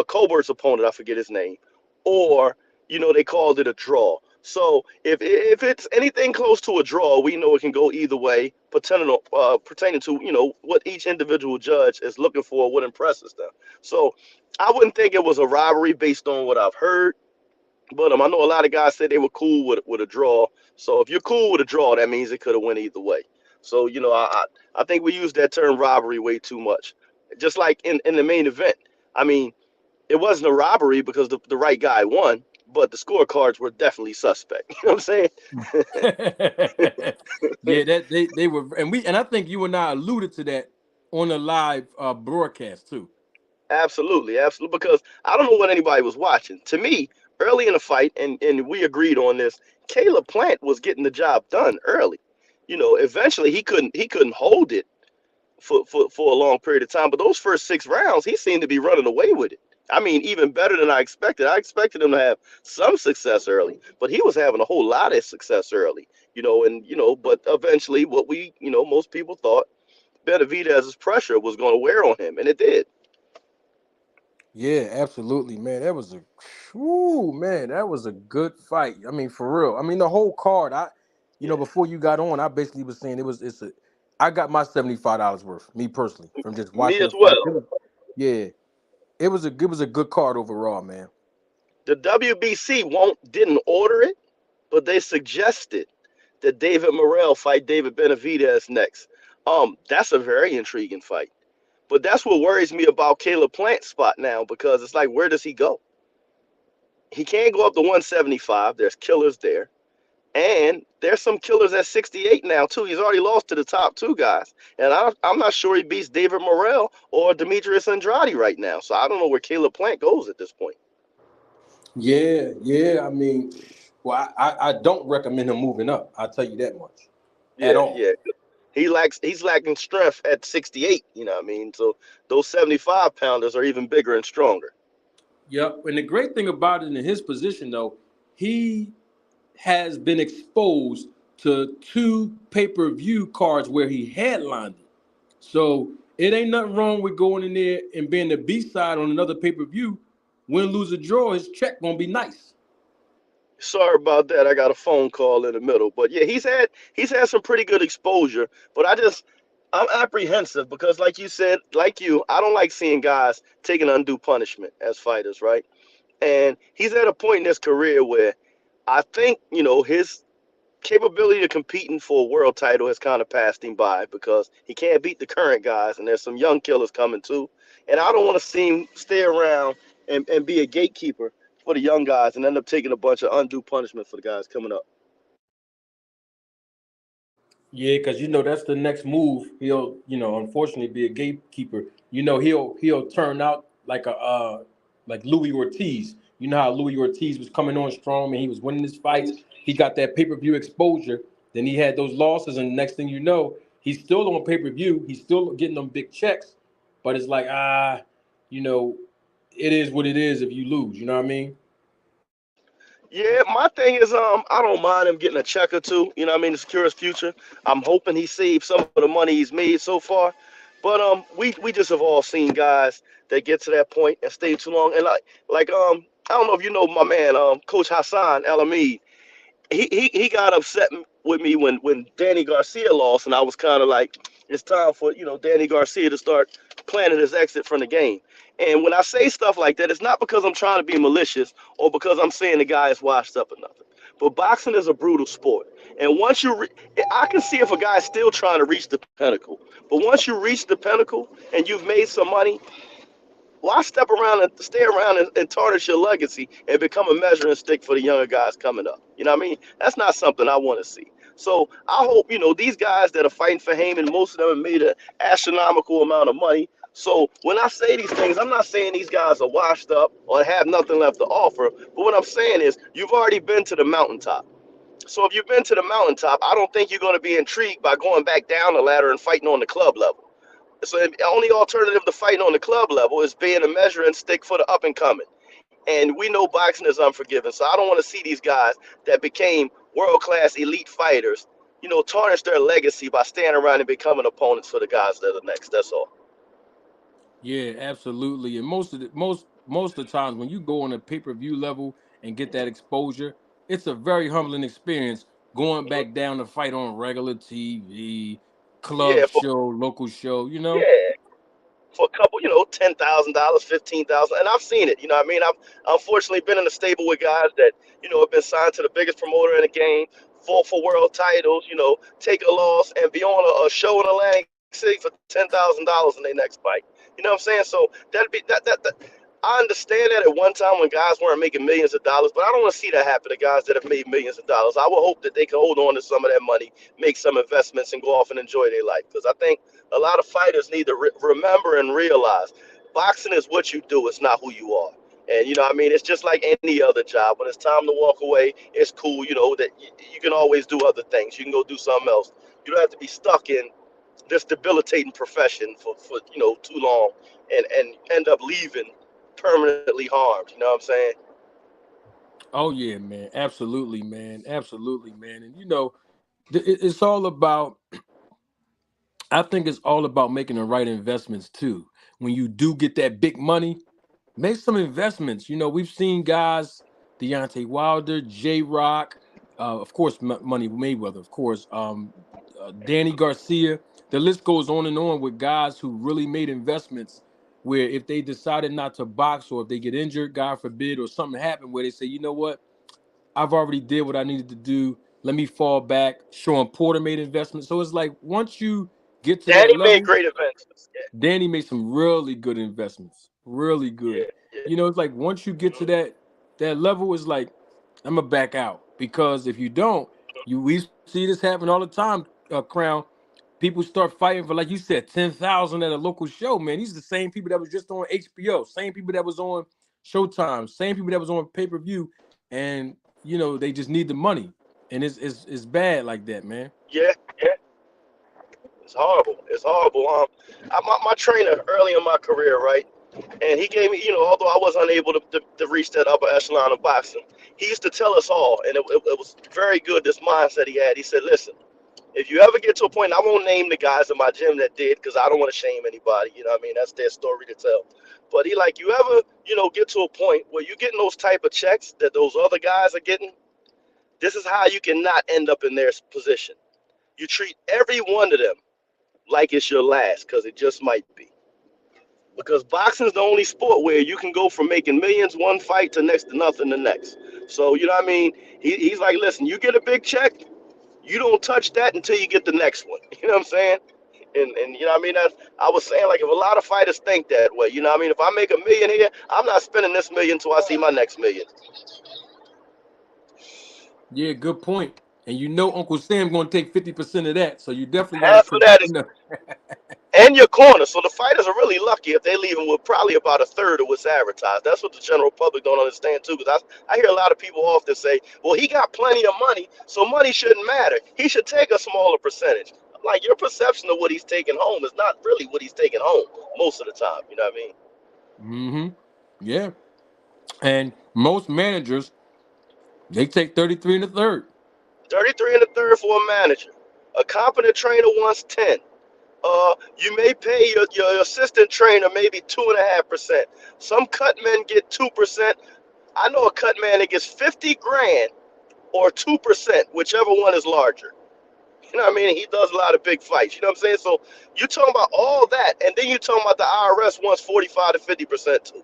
Colbert's opponent, I forget his name, or they called it a draw. So if it's anything close to a draw, we know it can go either way, pertaining to what each individual judge is looking for, what impresses them. So I wouldn't think it was a robbery based on what I've heard. But I know a lot of guys said they were cool with a draw. So if you're cool with a draw, that means it could have went either way. So I think we use that term robbery way too much. Just like in the main event, I mean, it wasn't a robbery because the right guy won, but the scorecards were definitely suspect. You know what I'm saying?
Yeah, that they were, and I think you and I alluded to that on the live broadcast too.
Absolutely, absolutely. Because I don't know what anybody was watching. To me, early in the fight, and we agreed on this, Caleb Plant was getting the job done early. Eventually he couldn't hold it for a long period of time. But those first 6 rounds, he seemed to be running away with it. I mean, even better than I expected. I expected him to have some success early, but he was having a whole lot of success early. But eventually, what most people thought, Benavidez's pressure was going to wear on him, and it did.
Yeah, absolutely, man. Whoo, man, that was a good fight. I mean, for real. I mean, the whole card.
Yeah,
Before you got on, I basically was saying I got my $75 worth, me personally, from just
me
watching
as
the fight.
well.
Yeah, it was a good card overall, man.
The WBC didn't order it, but they suggested that David Morrell fight David Benavidez next. That's a very intriguing fight. But that's what worries me about Caleb Plant's spot now because it's like, where does he go? He can't go up to 175. There's killers there. And there's some killers at 68 now, too. He's already lost to the top two guys. And I'm not sure he beats David Morrell or Demetrius Andrade right now. So I don't know where Caleb Plant goes at this point.
Yeah, yeah. I mean, well, I don't recommend him moving up. I'll tell you that much, at
Yeah,
all.
yeah. He's lacking strength at 68, you know what I mean? So those 75 pounders are even bigger and stronger.
Yep. And the great thing about it in his position, though, he has been exposed to two pay-per-view cards where he headlined it. So it ain't nothing wrong with going in there and being the B side on another pay-per-view. Win, lose, or draw, his check gonna be nice.
Sorry about that. I got a phone call in the middle. But yeah, he's had some pretty good exposure, but I'm apprehensive because like you said, like you, I don't like seeing guys taking undue punishment as fighters, right? And he's at a point in his career where I think, his capability of competing for a world title has kind of passed him by because he can't beat the current guys, and there's some young killers coming too. And I don't want to see him stay around and be a gatekeeper for the young guys and end up taking a bunch of undue punishment for the guys coming up.
Yeah, because that's the next move. He'll, unfortunately be a gatekeeper. He'll turn out like Louis Ortiz. You know how Louis Ortiz was coming on strong and he was winning his fights. He got that pay-per-view exposure. Then he had those losses, and the next thing you know, he's still on pay-per-view. He's still getting them big checks, but it's like you know, it is what it is if you lose. You know what I mean?
Yeah, my thing is, I don't mind him getting a check or two. You know what I mean? To secure his future. I'm hoping he saves some of the money he's made so far. But we just have all seen guys that get to that point and stay too long. And I don't know if you know my man, Coach Hassan El he got upset with me when Danny Garcia lost, and I was kind of like, it's time for Danny Garcia to start planning his exit from the game. And when I say stuff like that, it's not because I'm trying to be malicious or because I'm saying the guy is washed up or nothing. But boxing is a brutal sport, and I can see if a guy's still trying to reach the pinnacle. But once you reach the pinnacle and you've made some money, why stay around and tarnish your legacy and become a measuring stick for the younger guys coming up? You know what I mean? That's not something I want to see. So I hope, these guys that are fighting for Heyman, most of them have made an astronomical amount of money. So when I say these things, I'm not saying these guys are washed up or have nothing left to offer. But what I'm saying is you've already been to the mountaintop. So if you've been to the mountaintop, I don't think you're going to be intrigued by going back down the ladder and fighting on the club level. So the only alternative to fighting on the club level is being a measuring stick for the up and coming. And we know boxing is unforgiving. So I don't want to see these guys that became world class elite fighters, tarnish their legacy by staying around and becoming opponents for the guys that are next. That's all.
Yeah, absolutely. And most most of the times when you go on a pay-per-view level and get that exposure, it's a very humbling experience going
Mhm.
back down to fight on regular TV, club
Yeah,
show, local show, you know?
yeah, for a couple, $10,000, 15,000, and I've seen it. You know, what I mean, I've unfortunately been in a stable with guys that have been signed to the biggest promoter in the game, fought for world titles. Take a loss and be on a show in Atlantic City for $10,000 in their next fight. You know what I'm saying? So that'd be that. I understand that at one time when guys weren't making millions of dollars, but I don't want to see that happen to guys that have made millions of dollars. I would hope that they can hold on to some of that money, make some investments, and go off and enjoy their life. Because I think a lot of fighters need to remember and realize boxing is what you do, it's not who you are. And what I mean, it's just like any other job. When it's time to walk away, it's cool, that you can always do other things. You can go do something else. You don't have to be stuck in this debilitating profession for too long and end up leaving permanently harmed. You know what I'm saying?
Oh yeah, man. Absolutely, man. Absolutely, man. And it's all about I think it's all about making the right investments too. When you do get that big money, make some investments. We've seen guys, Deontay Wilder, J Rock, of course, Money Mayweather, of course, Danny Garcia. The list goes on and on with guys who really made investments where if they decided not to box or if they get injured, God forbid, or something happened where they say, you know what, I've already did what I needed to do. Let me fall back. Sean Porter made investments. So it's like once you get to that
Danny made
level,
great advances. Yeah,
Danny made some really good investments. Really good.
yeah, yeah.
It's like once you get to
Mhm.
that level, it's like I'm gonna back out because if you don't, we see this happen all the time. Crown people start fighting for, like you said, 10,000 at a local show. Man, these are the same people that was just on HBO, same people that was on Showtime, same people that was on pay per view, and they just need the money, and it's bad like that, man.
Yeah, yeah. It's horrible. It's horrible. My trainer early in my career, right? And he gave me, although I was unable to reach that upper echelon of boxing, he used to tell us all, and it was very good, this mindset he had. He said, listen, if you ever get to a point, I won't name the guys in my gym that did because I don't want to shame anybody. You know what I mean? That's their story to tell. But he like, you ever, get to a point where you're getting those type of checks that those other guys are getting, this is how you cannot end up in their position. You treat every one of them like it's your last because it just might be. Because boxing is the only sport where you can go from making millions one fight to next to nothing the next. So you know what I mean? He's like, listen, you get a big check, you don't touch that until you get the next one. You know what I'm saying? And you know what I mean? I was saying, like, if a lot of fighters think that way, you know what I mean? If I make a million here, I'm not spending this million until I see my next million.
Yeah, good point. And Uncle Sam gonna take 50% of that. So you definitely gotta
Half of that is in your corner. So the fighters are really lucky if they leave him with probably about a third of what's advertised. That's what the general public don't understand too. Because I hear a lot of people often say, "Well, he got plenty of money, so money shouldn't matter. He should take a smaller percentage." I'm like, your perception of what he's taking home is not really what he's taking home most of the time. You know what I mean?
hmm Yeah. And most managers, they take 33 and a third.
33 and a third for a manager. A competent trainer wants 10. You may pay your assistant trainer maybe 2.5%. Some cut men get 2%. I know a cut man that gets 50 grand or 2%, whichever one is larger. You know what I mean? He does a lot of big fights. You know what I'm saying? So you talking about all that, and then you talking about the IRS wants 45 to 50% too.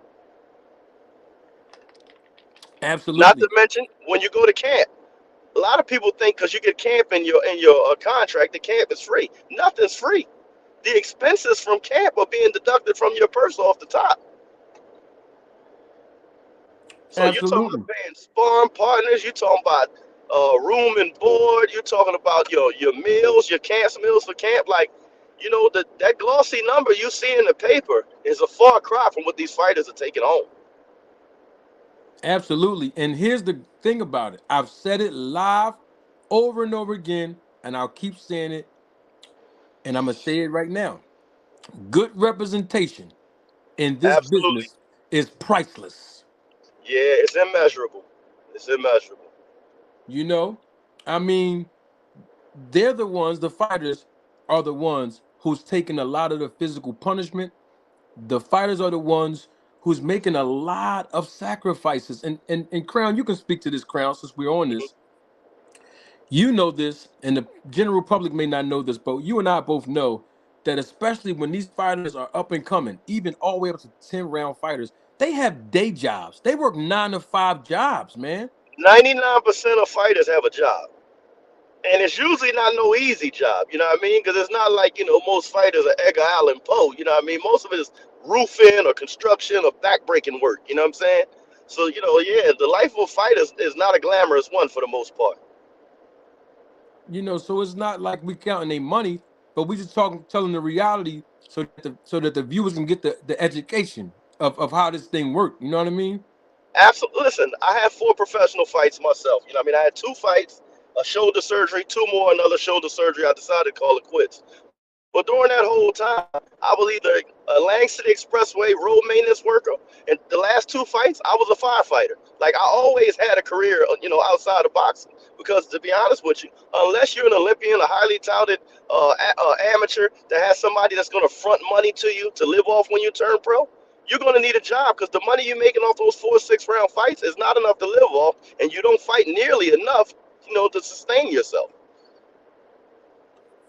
Not to
Absolutely.
mention when you go to camp. A lot of people think because you get camp in your contract, the camp is free. Nothing's free. The expenses from camp are being deducted from your purse off the top. So you're talking
Absolutely.
about paying sparring partners. You're talking about room and board. You're talking about your meals, your camp meals for camp. Like, that glossy number you see in the paper is a far cry from what these fighters are taking home.
Absolutely. And here's the thing about it. I've said it live over and over again, and I'll keep saying it, and I'm gonna say it right now. Good representation in this
Absolutely.
business is priceless.
Yeah, it's immeasurable. It's immeasurable.
You know? I mean, they're the ones, the fighters are the ones who's taking a lot of the physical punishment. The fighters are the ones who's making a lot of sacrifices. And Crown, you can speak to this, Crown, since we're on
Mhm.
this. You know this, and the general public may not know this, but you and I both know that especially when these fighters are up and coming, even all the way up to 10 round fighters, they have day jobs. They work 9 to 5 jobs, man.
99% of fighters have a job. And it's usually not no easy job, you know what I mean? Because it's not like, most fighters are Edgar Allan Poe, you know what I mean? Most of it is roofing or construction or backbreaking work, you know what I'm saying? So, yeah, the life of a fighter is not a glamorous one for the most part.
So it's not like we counting their money, but we just talking, telling the reality, so that the viewers can get the education of how this thing works. You know what I mean?
Absolutely. Listen, I had 4 professional fights myself. You know what I mean? I had 2 fights, a shoulder surgery, 2 more, another shoulder surgery. I decided to call it quits. But during that whole time, I was either a Lang City Expressway road maintenance worker, and the last 2 fights, I was a firefighter. Like I always had a career, outside of boxing. Because to be honest with you, unless you're an Olympian, a highly touted amateur that has somebody that's going to front money to you to live off when you turn pro, you're going to need a job because the money you're making off those 4 6 round fights is not enough to live off, and you don't fight nearly enough, to sustain yourself.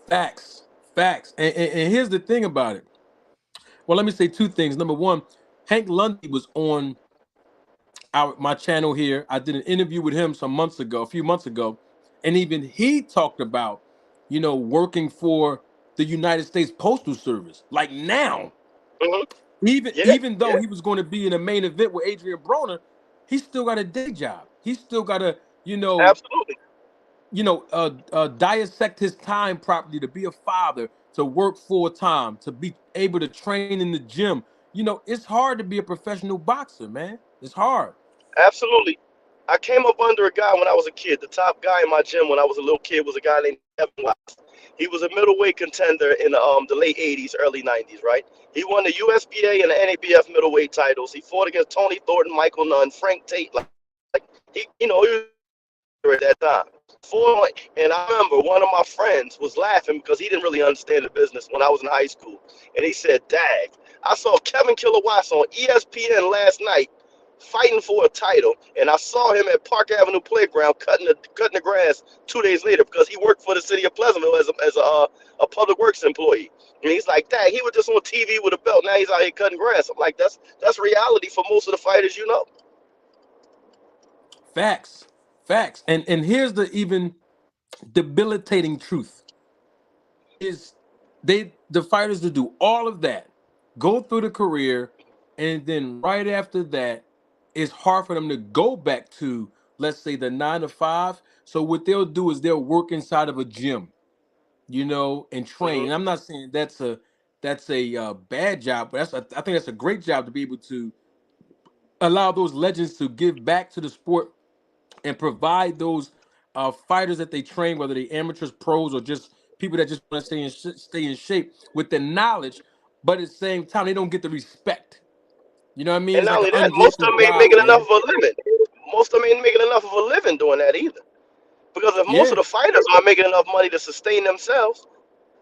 Facts, facts. And here's the thing about it. Well, let me say two things. Number one, Hank Lundy was on my channel here. I did an interview with him a few months ago, and even he talked about, working for the United States Postal Service. Like now,
Hmm.
even
Yeah,
even though
yeah,
he was going to be in a main event with Adrian Broner, he still got a day job. He still got to,
absolutely.
dissect his time properly, to be a father, to work full time, to be able to train in the gym. It's hard to be a professional boxer, man. It's hard.
Absolutely. I came up under a guy when I was a kid. The top guy in my gym when I was a little kid was a guy named Kevin Watts. He was a middleweight contender in the late 80s, early 90s, right? He won the USBA and the NABF middleweight titles. He fought against Tony Thornton, Michael Nunn, Frank Tate. Like he was at that time. And I remember one of my friends was laughing because he didn't really understand the business when I was in high school. And he said, Dag, I saw Kevin Killer Watts on ESPN last night fighting for a title, and I saw him at Park Avenue Playground cutting the grass 2 days later because he worked for the city of Pleasantville as a public works employee. And he's like, Dad, he was just on TV with a belt. Now he's out here cutting grass. I'm like, that's reality for most of the fighters, you know.
Facts, facts. And here's the even debilitating truth: is the fighters to do all of that, go through the career, and then right after that, it's hard for them to go back to, let's say, the 9 to 5. So what they'll do is they'll work inside of a gym, and train.
Hmm.
And I'm not saying that's a bad job, but I think that's a great job to be able to allow those legends to give back to the sport and provide those fighters that they train, whether they amateurs, pros, or just people that just want to stay in shape with the knowledge. But at the same time, they don't get the respect. You know what I mean?
And
It's
not
like an
only that, most of
ungrateful
them ain't
job,
making enough
man.
of a living. Most of them ain't making enough of a living doing that either. Because if most of
Yeah,
the fighters aren't making enough money to sustain themselves,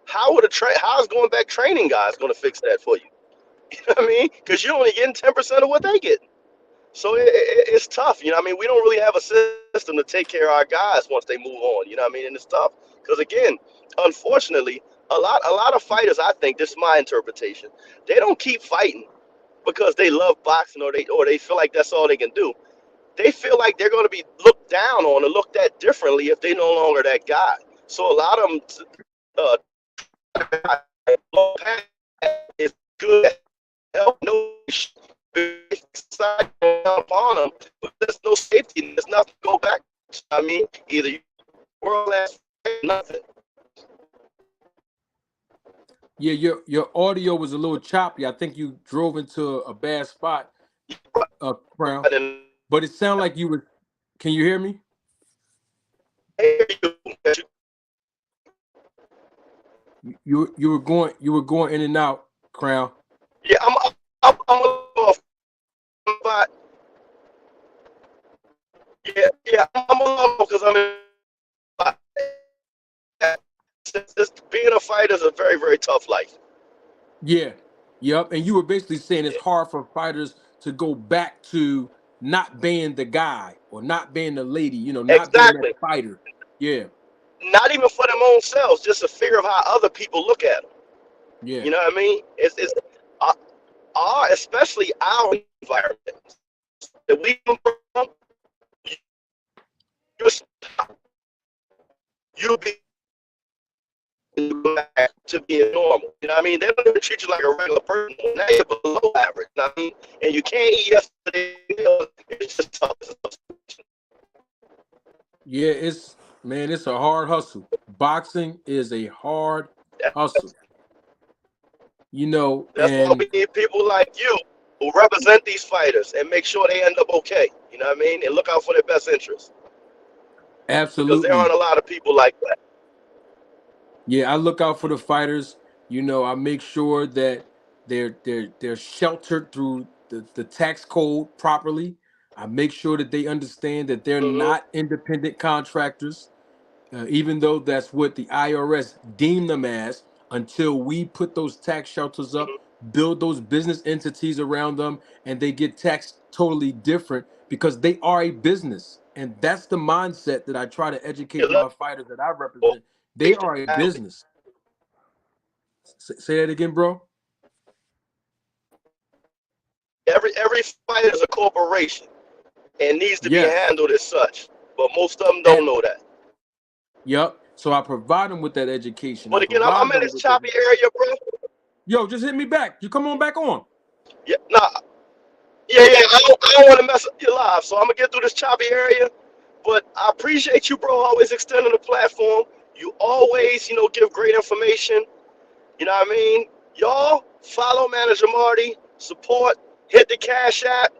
how is going back training guys going to fix that for you? You know what I mean? Because you're only getting 10% of what they get. So it's tough. You know what I mean? We don't really have a system to take care of our guys once they move on. You know what I mean? And it's tough because again, unfortunately, a lot of fighters, I think, this is my interpretation, they don't keep fighting because they love boxing or they feel like that's all they can do. They feel like they're going to be looked down on or looked at differently if they no longer that guy. So a lot of them is good at help. No upon them, but there's no safety. There's nothing to go back to. I mean, either you world last nothing.
yeah. Your audio was a little choppy. I think you drove into a bad spot, Crown.
And
But it sounded like you were. Can you hear me? You were going in and out, Crown.
yeah, I'm a little off, but yeah, I'm a little because I'm in. Being a fighter is a very, very tough life.
Yeah. Yep. And you were basically saying it's hard for fighters to go back to not being the guy or not being the lady, not being that
Exactly.
fighter. Yeah,
Not even for them own selves, just a fear of how other people look at them.
yeah.
You know what I mean? It's uh, especially our environment that we come from. You're you'll be back to being normal. You know what I mean? They don't even treat you like a regular person. Now you're below average. You know what I mean? And you can't eat yesterday. It's just tough.
Yeah, it's a hard hustle. Boxing is a hard hustle.
That's why we
And
need people like you who represent these fighters and make sure they end up okay. You know what I mean? And look out for their best interests because there aren't
absolutely,
a lot of people like that.
yeah, I look out for the fighters. I make sure that they're sheltered through the tax code properly. I make sure that they understand that they're
Hmm.
not independent contractors, even though that's what the IRS deem them as, until we put those tax shelters up,
Hmm.
build those business entities around them, and they get taxed totally different because they are a business. And that's the mindset that I try to educate my fighters that I represent. They are a business. Say that again, bro.
Every fighter is a corporation and needs to be
Yes.
handled as such. But most of them
And
don't know that.
yep. So I provide them with that education. I
But again, I'm
provide
in
them
this
with that.
choppy area, bro.
Yo, just hit me back. You come on back on.
Yeah, nah, yeah. I don't want to mess up your life, so I'm gonna get through this choppy area. But I appreciate you, bro, always extending the platform. You always, give great information. You know what I mean? Y'all follow Manager Marty, support, hit the Cash App,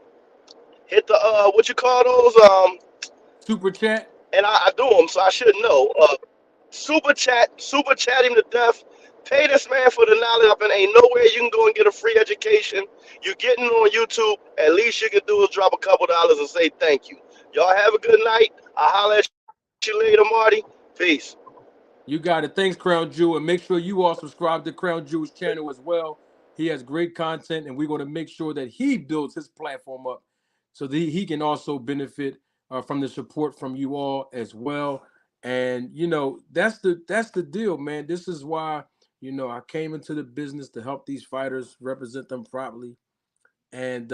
hit the what you call those?
Super chat.
And I do them, so I should know. Super chat him to death. Pay this man for the knowledge up, and ain't nowhere you can go and get a free education. You getting on YouTube, at least you can do is drop a couple dollars and say thank you. Y'all have a good night. I'll holler at you later, Marty. Peace.
You got it. Thanks, Crown Jewel. And make sure you all subscribe to Crown Jewel's channel as well. He has great content, and we're going to make sure that he builds his platform up so that he can also benefit from the support from you all as well. And that's the deal, man. This is why I came into the business to help these fighters represent them properly. And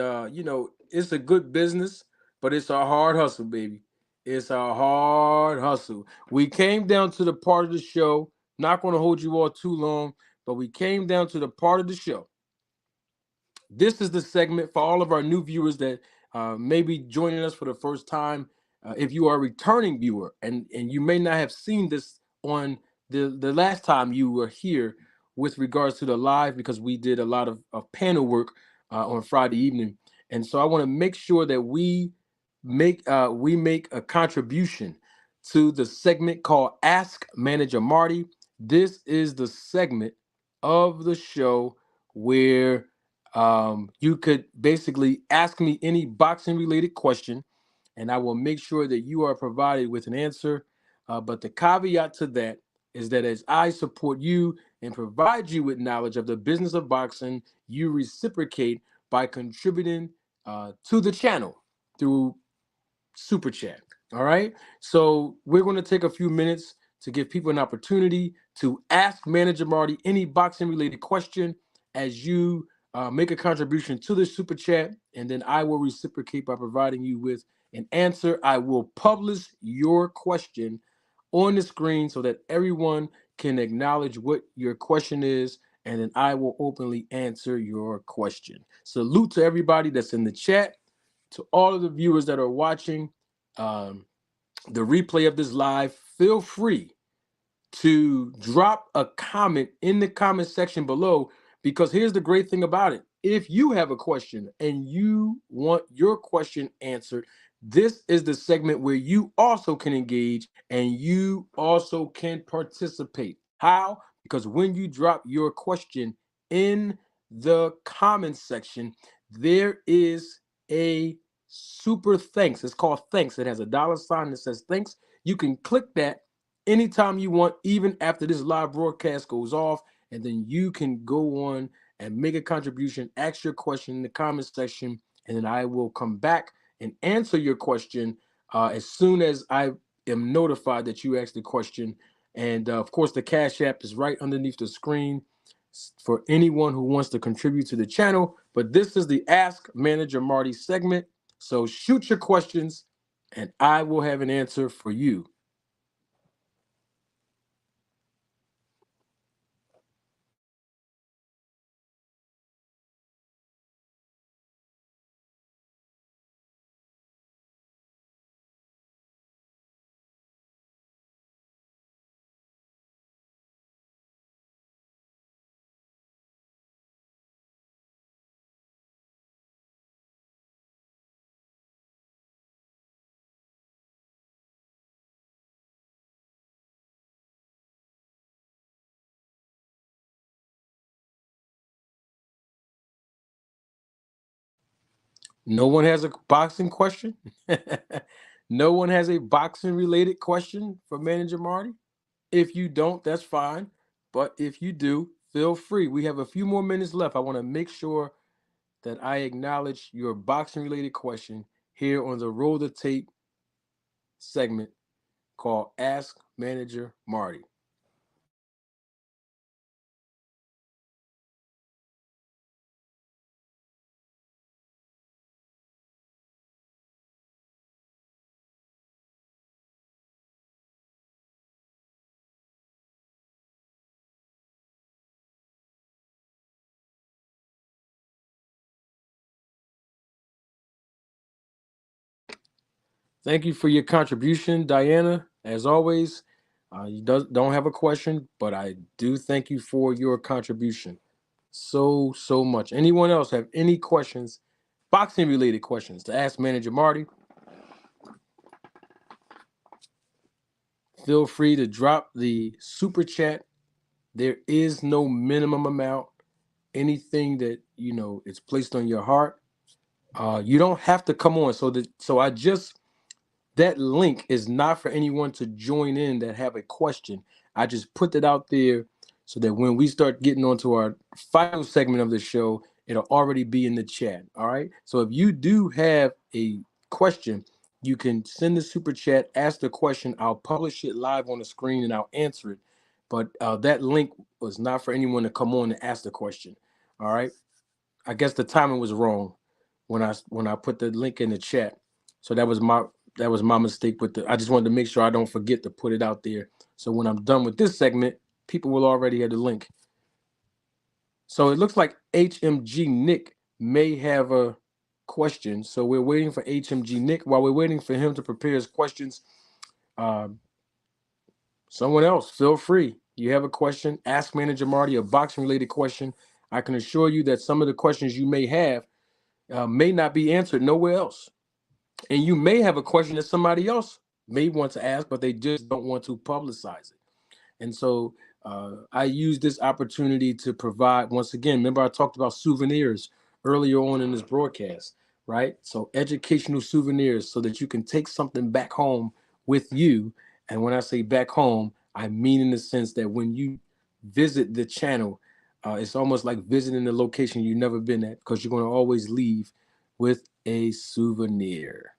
it's a good business, but it's a hard hustle, baby. It's a hard hustle. We came down to the part of the show. Not going to hold you all too long, but we came down to the part of the show. This is the segment for all of our new viewers that may be joining us for the first time. If you are a returning viewer and you may not have seen this on the last time you were here with regards to the live, because we did a lot of panel work on Friday evening. And so I want to make sure that we make a contribution to the segment called Ask Manager Marty. This is the segment of the show where you could basically ask me any boxing related question, and I will make sure that you are provided with an answer. But the caveat to that is that as I support you and provide you with knowledge of the business of boxing, you reciprocate by contributing to the channel through super chat. All right. So we're going to take a few minutes to give people an opportunity to ask Manager Marty any boxing related question as you make a contribution to the super chat. And then I will reciprocate by providing you with an answer. I will publish your question on the screen so that everyone can acknowledge what your question is. And then I will openly answer your question. Salute to everybody that's in the chat, to all of the viewers that are watching um, the replay of this live. Feel free to drop a comment in the comment section below, because here's the great thing about it. If you have a question and you want your question answered, this is the segment where you also can engage and you also can participate. How? Because when you drop your question in the comment section, there is a super thanks. It's called thanks. It has a dollar sign that says thanks. You can click that anytime you want, even after this live broadcast goes off, and then you can go on and make a contribution, ask your question in the comment section, and then I will come back and answer your question as soon as I am notified that you asked the question. And of course, the Cash App is right underneath the screen for anyone who wants to contribute to the channel. But this is the Ask Manager Marty segment. So shoot your questions and I will have an answer for you. No one has a boxing question? No one has a boxing related question for Manager Marty? If you don't, that's fine. But if you do, feel free. We have a few more minutes left. I want to make sure that I acknowledge your boxing related question here on the Roll the Tape segment called Ask Manager Marty. Thank you for your contribution, Diana. As always, you don't have a question, but I do thank you for your contribution so much. Anyone else have any questions, boxing related questions to ask Manager Marty? Feel free to drop the super chat. There is no minimum amount. Anything that it's placed on your heart. You don't have to come on. So I just that link is not for anyone to join in that have a question. I just put it out there so that when we start getting onto our final segment of the show, it'll already be in the chat. All right. So if you do have a question, you can send the super chat, ask the question. I'll publish it live on the screen and I'll answer it. But that link was not for anyone to come on and ask the question. All right. I guess the timing was wrong when I put the link in the chat. So that was my mistake with the I just wanted to make sure I don't forget to put it out there. So when I'm done with this segment, people will already have the link. So it looks like HMG Nick may have a question. So we're waiting for HMG Nick. While we're waiting for him to prepare his questions, uh, someone else, feel free. You have a question, ask Manager Marty a boxing related question. I can assure you that some of the questions you may have may not be answered nowhere else. And you may have a question that somebody else may want to ask, but they just don't want to publicize it. And so I use this opportunity to provide, once again, remember I talked about souvenirs earlier on in this broadcast, right? So educational souvenirs so that you can take something back home with you. And when I say back home, I mean in the sense that when you visit the channel, it's almost like visiting a location you've never been at because you're going to always leave with a souvenir.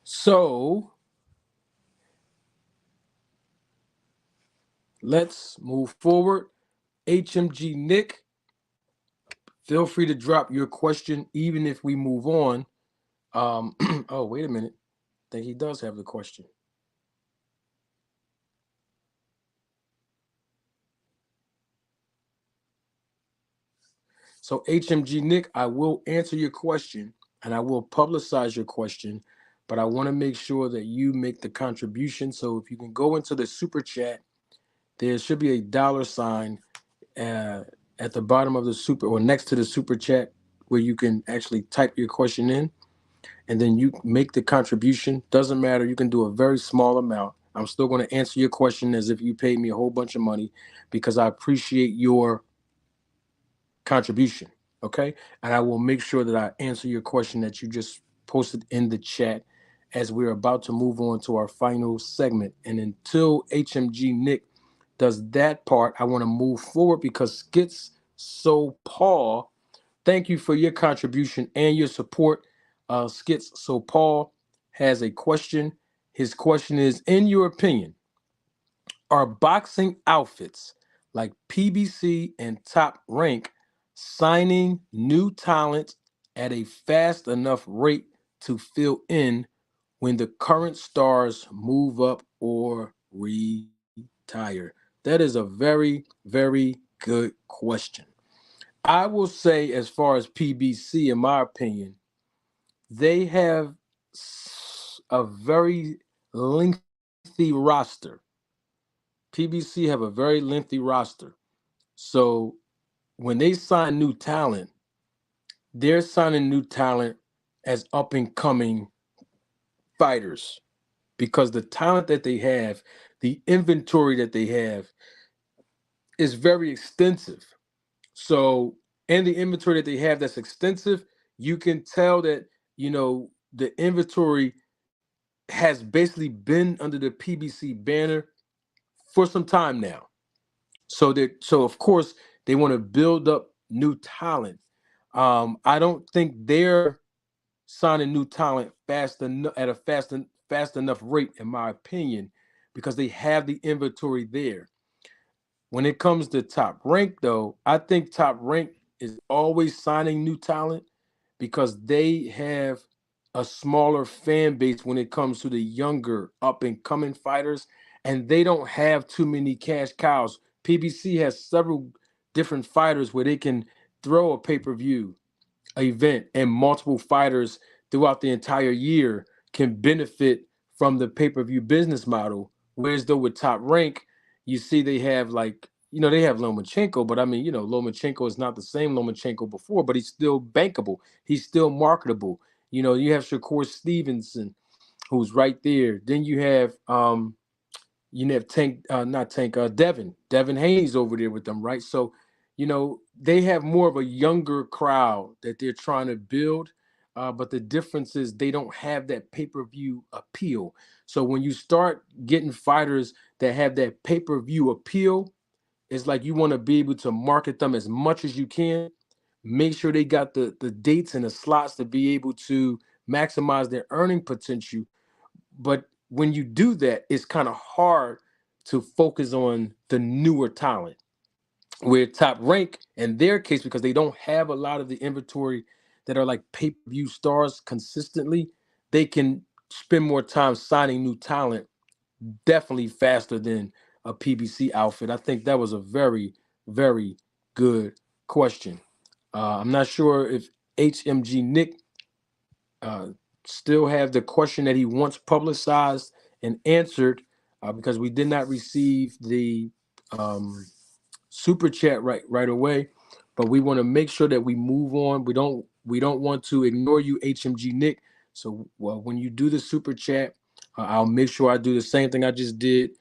So let's move forward. HMG Nick, feel free to drop your question even if we move on. Oh, wait a minute. I think he does have the question. So HMG Nick, I will answer your question and I will publicize your question, but I want to make sure that you make the contribution. So if you can go into the super chat, there should be a dollar sign uh, at the bottom of the super or next to the super chat where you can actually type your question in and then you make the contribution. Doesn't matter. You can do a very small amount. I'm still going to answer your question as if you paid me a whole bunch of money because I appreciate your contribution. Okay. And I will make sure that I answer your question that you just posted in the chat as we're about to move on to our final segment. And until HMG Nick does that part, I want to move forward because Skits So Paul, thank you for your contribution and your support. Skits So Paul has a question. His question is, in your opinion, are boxing outfits like PBC and Top Rank signing new talent at a fast enough rate to fill in when the current stars move up or retire? That is a very good question. I will say, as far as PBC, in my opinion, they have a very lengthy roster. PBC have a very lengthy roster. So when they sign new talent, they're signing new talent as up and coming fighters because the talent that they have, the inventory that they have is very extensive. So, and the inventory that they have that's extensive, you can tell that, the inventory has basically been under the PBC banner for some time now. So of course they want to build up new talent. I don't think they're signing new talent at a fast enough rate, in my opinion, because they have the inventory there. When it comes to Top Rank, though, I think Top Rank is always signing new talent because they have a smaller fan base when it comes to the younger up and coming fighters, and they don't have too many cash cows. PBC has several different fighters where they can throw a pay-per-view event and multiple fighters throughout the entire year can benefit from the pay-per-view business model. Whereas though with Top Rank, you see they have they have Lomachenko, but I mean, Lomachenko is not the same Lomachenko before, but he's still bankable. He's still marketable. You have Shakur Stevenson, who's right there. Then you have Tank, not Tank, Devin Haney's over there with them, right? So, they have more of a younger crowd that they're trying to build. But the difference is they don't have that pay-per-view appeal. So when you start getting fighters that have that pay-per-view appeal, it's like you want to be able to market them as much as you can. Make sure they got the dates and the slots to be able to maximize their earning potential. But when you do that, it's kind of hard to focus on the newer talent. Where Top Rank, in their case, because they don't have a lot of the inventory that are like pay-per-view stars consistently, they can spend more time signing new talent definitely faster than a PBC outfit. I think that was a very good question. I'm not sure if HMG Nick uh, still have the question that he wants publicized and answered because we did not receive the um, super chat right away. But we want to make sure that we move on. We don't want to ignore you, HMG Nick. So when you do the super chat, I'll make sure I do the same thing I just did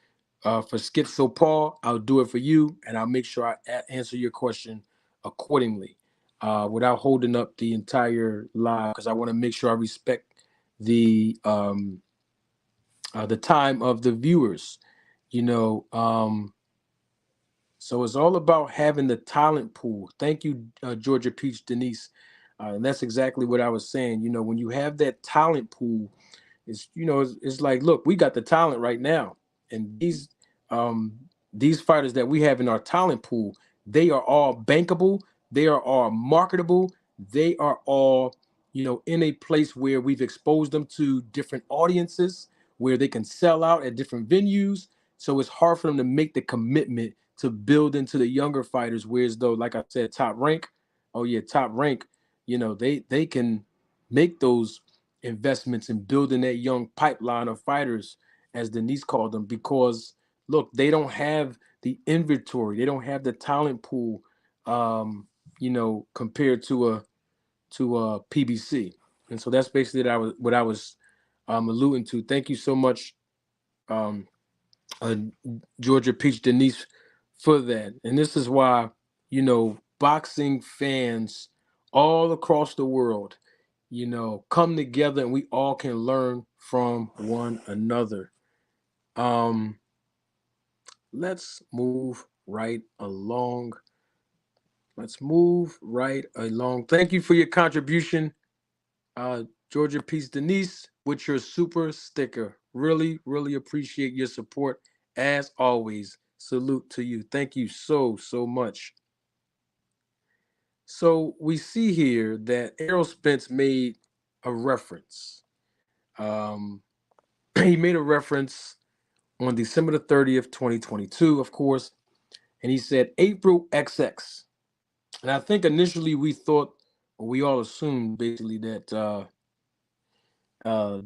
for Schizo Paul. I'll do it for you, and I'll make sure I answer your question accordingly without holding up the entire live because I want to make sure I respect the time of the viewers. You know, so it's all about having the talent pool. Thank you, Georgia Peach Denise. And that's exactly what I was saying. When you have that talent pool, it's like, look, we got the talent right now, and um, these fighters that we have in our talent pool, they are all bankable, they are all marketable, they are all in a place where we've exposed them to different audiences, where they can sell out at different venues. So it's hard for them to make the commitment to build into the younger fighters. Whereas though, like I said, Top Rank, oh yeah, Top Rank, they can make those investments in building that young pipeline of fighters, as Denise called them, because look, they don't have the inventory, they don't have the talent pool, compared to PBC. And so that's basically what I was alluding to. Thank you so much, um, uh, Georgia Peach Denise, for that. And this is why, boxing fans all across the world, come together and we all can learn from one another. Um, let's move right along. Let's move right along. Thank you for your contribution, uh, Georgia Peace Denise, with your super sticker. Really, really appreciate your support. As always, salute to you. Thank you so, so much. So we see here that Errol Spence made a reference. Um, he made a reference on December the 30th, 2022, of course, and he said April XX. And I think initially we thought, or we all assumed basically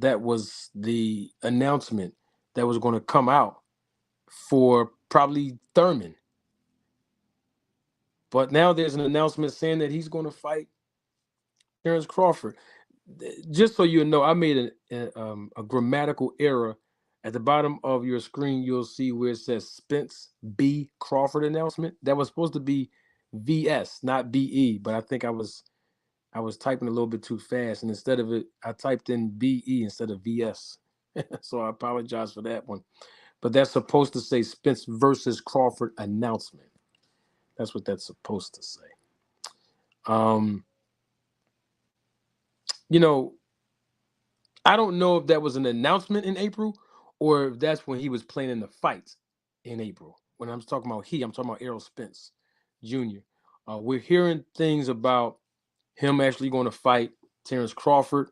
that was the announcement that was going to come out for probably Thurman. But now there's an announcement saying that he's going to fight Terence Crawford. Just so you know, I made a grammatical error. At the bottom of your screen, you'll see where it says Spence B. Crawford announcement. That was supposed to be VS, not BE, but I think I was typing a little bit too fast, and instead of it, I typed in BE instead of VS. So I apologize for that one. But that's supposed to say Spence versus Crawford announcement. That's what that's supposed to say. Um, you know, I don't know if that was an announcement in April or if that's when he was planning the fight in April. When I'm talking about I'm talking about Errol Spence Jr. We're hearing things about him actually going to fight Terence Crawford.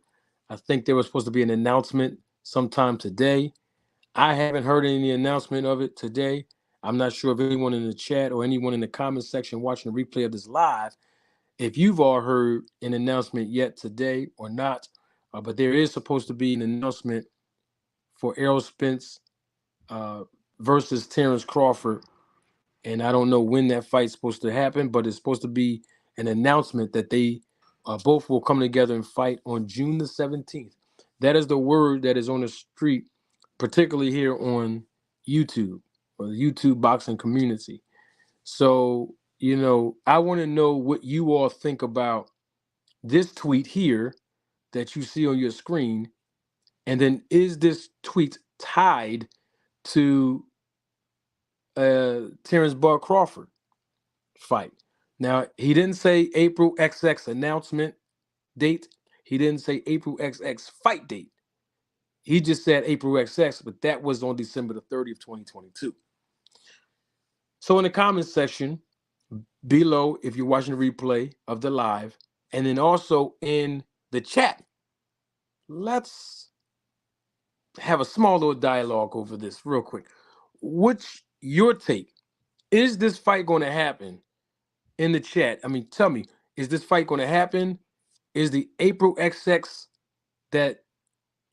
I think there was supposed to be an announcement sometime today. I haven't heard any announcement of it today. I'm not sure if anyone in the chat or anyone in the comment section watching the replay of this live, if you've all heard an announcement yet today or not. But there is supposed to be an announcement for Errol Spence uh, versus Terence Crawford. And I don't know when that fight's supposed to happen, but it's supposed to be an announcement that they both will come together and fight on June the 17th. That is the word that is on the street, particularly here on YouTube or the YouTube boxing community. So, I want to know what you all think about this tweet here that you see on your screen. And then is this tweet tied to Terrence Bud Crawford fight? Now, he didn't say April XX announcement date. He didn't say April XX fight date. He just said April XX, but that was on December the 30th, 2022. So in the comments section below, if you're watching the replay of the live, and then also in the chat, let's have a small little dialogue over this real quick. What's your take? Is this fight going to happen? In the chat, I mean, tell me, is this fight going to happen? Is the April XX that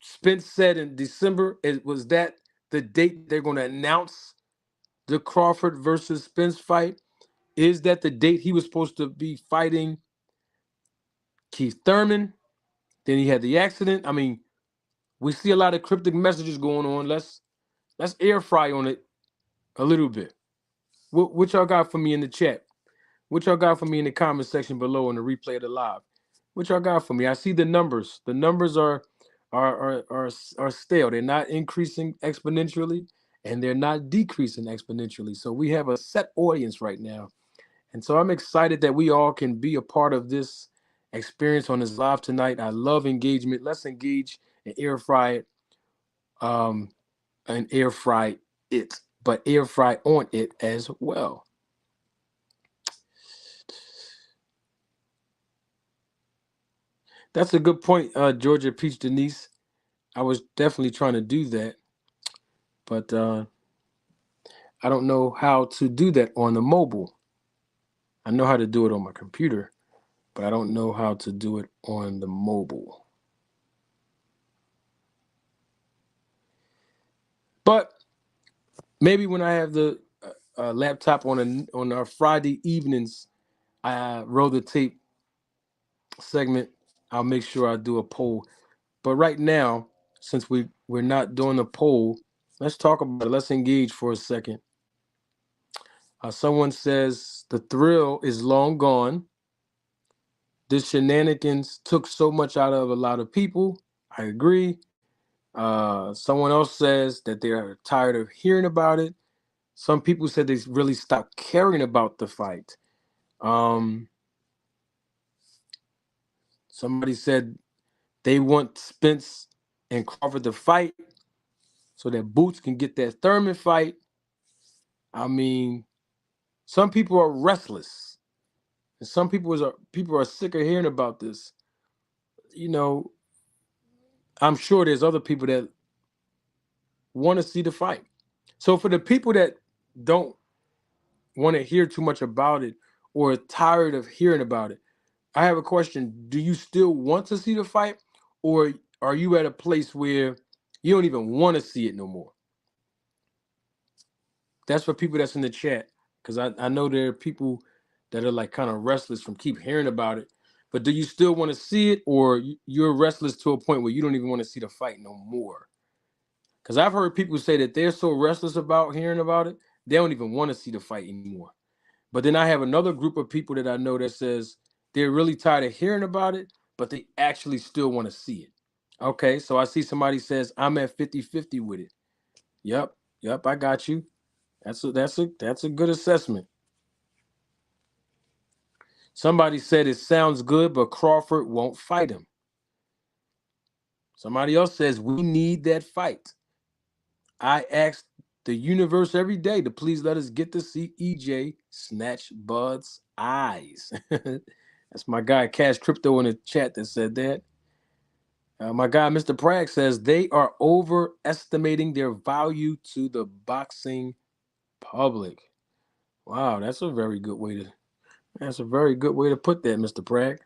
Spence said in December, was that the date they're going to announce the Crawford versus Spence fight? Is that the date he was supposed to be fighting Keith Thurman? Then he had the accident. I mean, we see a lot of cryptic messages going on. Let's air fry on it a little bit. What y'all got for me in the chat? What y'all got for me in the comment section below on the replay of the live? What y'all got for me? I see the numbers. The numbers are stale. They're not increasing exponentially, and they're not decreasing exponentially. So we have a set audience right now, and so I'm excited that we all can be a part of this experience on this live tonight. I love engagement. Let's engage and air fry it, um, and air fry it, but air fry on it as well. That's a good point, Georgia Peach Denise. I was definitely trying to do that, but I don't know how to do that on the mobile. I know how to do it on my computer, but I don't know how to do it on the mobile. But maybe when I have the laptop on our Friday evenings, I roll the tape segment. I'll make sure I do a poll. But right now, since we're not doing a poll, let's talk about it. Let's engage for a second. Someone says the thrill is long gone. This shenanigans took so much out of a lot of people. I agree. Someone else says that they're tired of hearing about it. Some people said they really stopped caring about the fight. Um, Somebody said they want Spence and Crawford to fight so that Boots can get that Thurman fight. I mean, some people are restless, and some people are sick of hearing about this. You know, I'm sure there's other people that want to see the fight. So for the people that don't want to hear too much about it or are tired of hearing about it, I have a question. Do you still want to see the fight, or are you at a place where you don't even want to see it no more? That's for people that's in the chat, because I know there are people that are like kind of restless from keep hearing about it. But do you still want to see it, or you're restless to a point where you don't even want to see the fight no more? Because I've heard people say that they're so restless about hearing about it, they don't even want to see the fight anymore. But then I have another group of people that I know that says they're really tired of hearing about it, but they actually still want to see it. Okay, so I see somebody says I'm at 50-50 with it. Yep, yep, I got you. That's a good assessment. Somebody said it sounds good, but Crawford won't fight him. Somebody else says we need that fight. I ask the universe every day to please let us get to see EJ snatch Bud's eyes. That's my guy Cash Crypto in the chat that said that. My guy Mr. Bragg says they are overestimating their value to the boxing public. Wow, that's a very good way to put that, Mr. Bragg.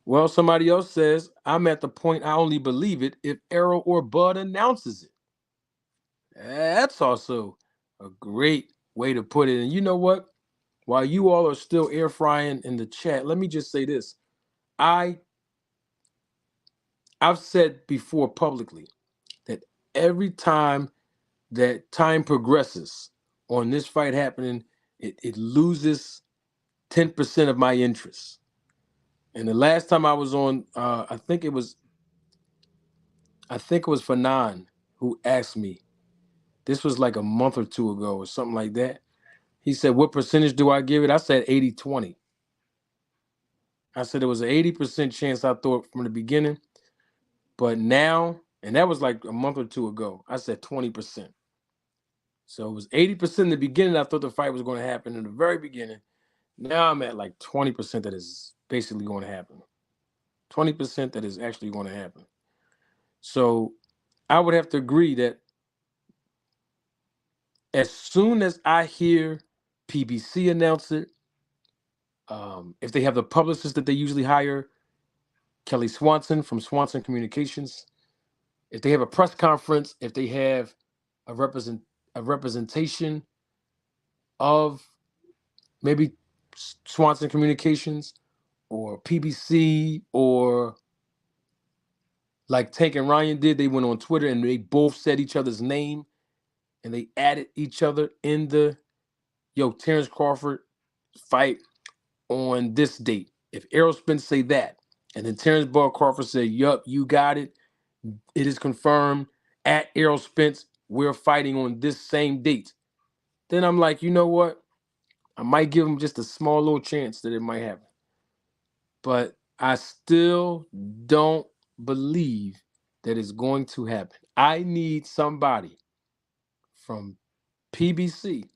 Well, somebody else says I'm at the point I only believe it if Errol or Bud announces it. That's also a great way to put it. And you know what? While you all are still air frying in the chat, let me just say this. I I've said before publicly that every time that time progresses on this fight happening, it loses 10% of my interest. And the last time I was on, I think it was Fanon who asked me. This was like a month or two ago or something like that. He said, "What percentage do I give it?" I said 80-20. I said it was an 80% chance I thought from the beginning, but now, and that was like a month or two ago, I said 20%. So it was 80% in the beginning. I thought the fight was going to happen in the very beginning. Now I'm at like 20% that is basically going to happen. 20% that is actually going to happen. So I would have to agree that as soon as I hear PBC announce it, if they have the publicist that they usually hire, Kelly Swanson from Swanson Communications, if they have a press conference, if they have a representation of maybe Swanson Communications or PBC or like Tank and Ryan did, they went on Twitter and they both said each other's name and they added each other in the Terence Crawford fight on this date. If Errol Spence say that, and then Terence Crawford said, "Yup, you got it. It is confirmed at Errol Spence. We're fighting on this same date." Then I'm like, you know what? I might give him just a small little chance that it might happen. But I still don't believe that it's going to happen. I need somebody from PBC,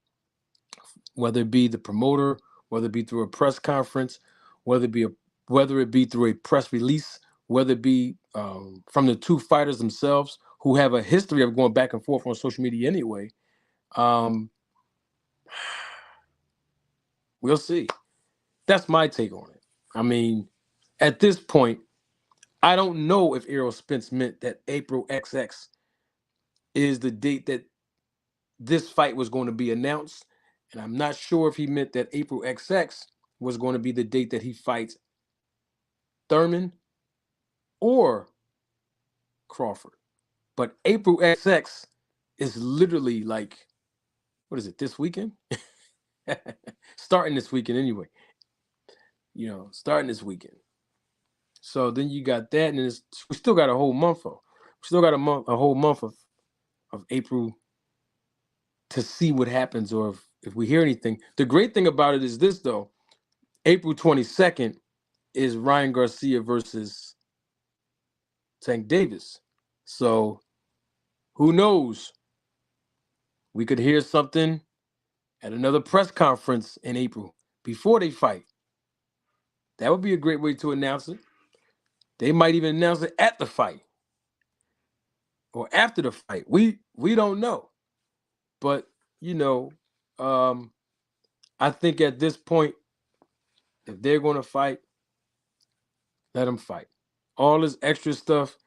whether it be the promoter, whether it be through a press conference, whether it be whether it be through a press release, whether it be from the two fighters themselves who have a history of going back and forth on social media anyway. Um, we'll see. That's my take on it. I mean, at this point, I don't know if Errol Spence meant that April XX is the date that this fight was going to be announced. And I'm not sure if he meant that April XX was going to be the date that he fights Thurman or Crawford. But April XX is literally like, what is it, this weekend? Starting this weekend anyway. Starting this weekend. So then you got that, and we still got a whole month of. We still got a whole month of April to see what happens, or if we hear anything. The great thing about it is this, though. April 22nd is Ryan Garcia versus Tank Davis. So who knows? We could hear something at another press conference in April before they fight. That would be a great way to announce it. They might even announce it at the fight or after the fight. We don't know. But, you know, um, I think at this point, if they're going to fight, let them fight. All this extra stuff,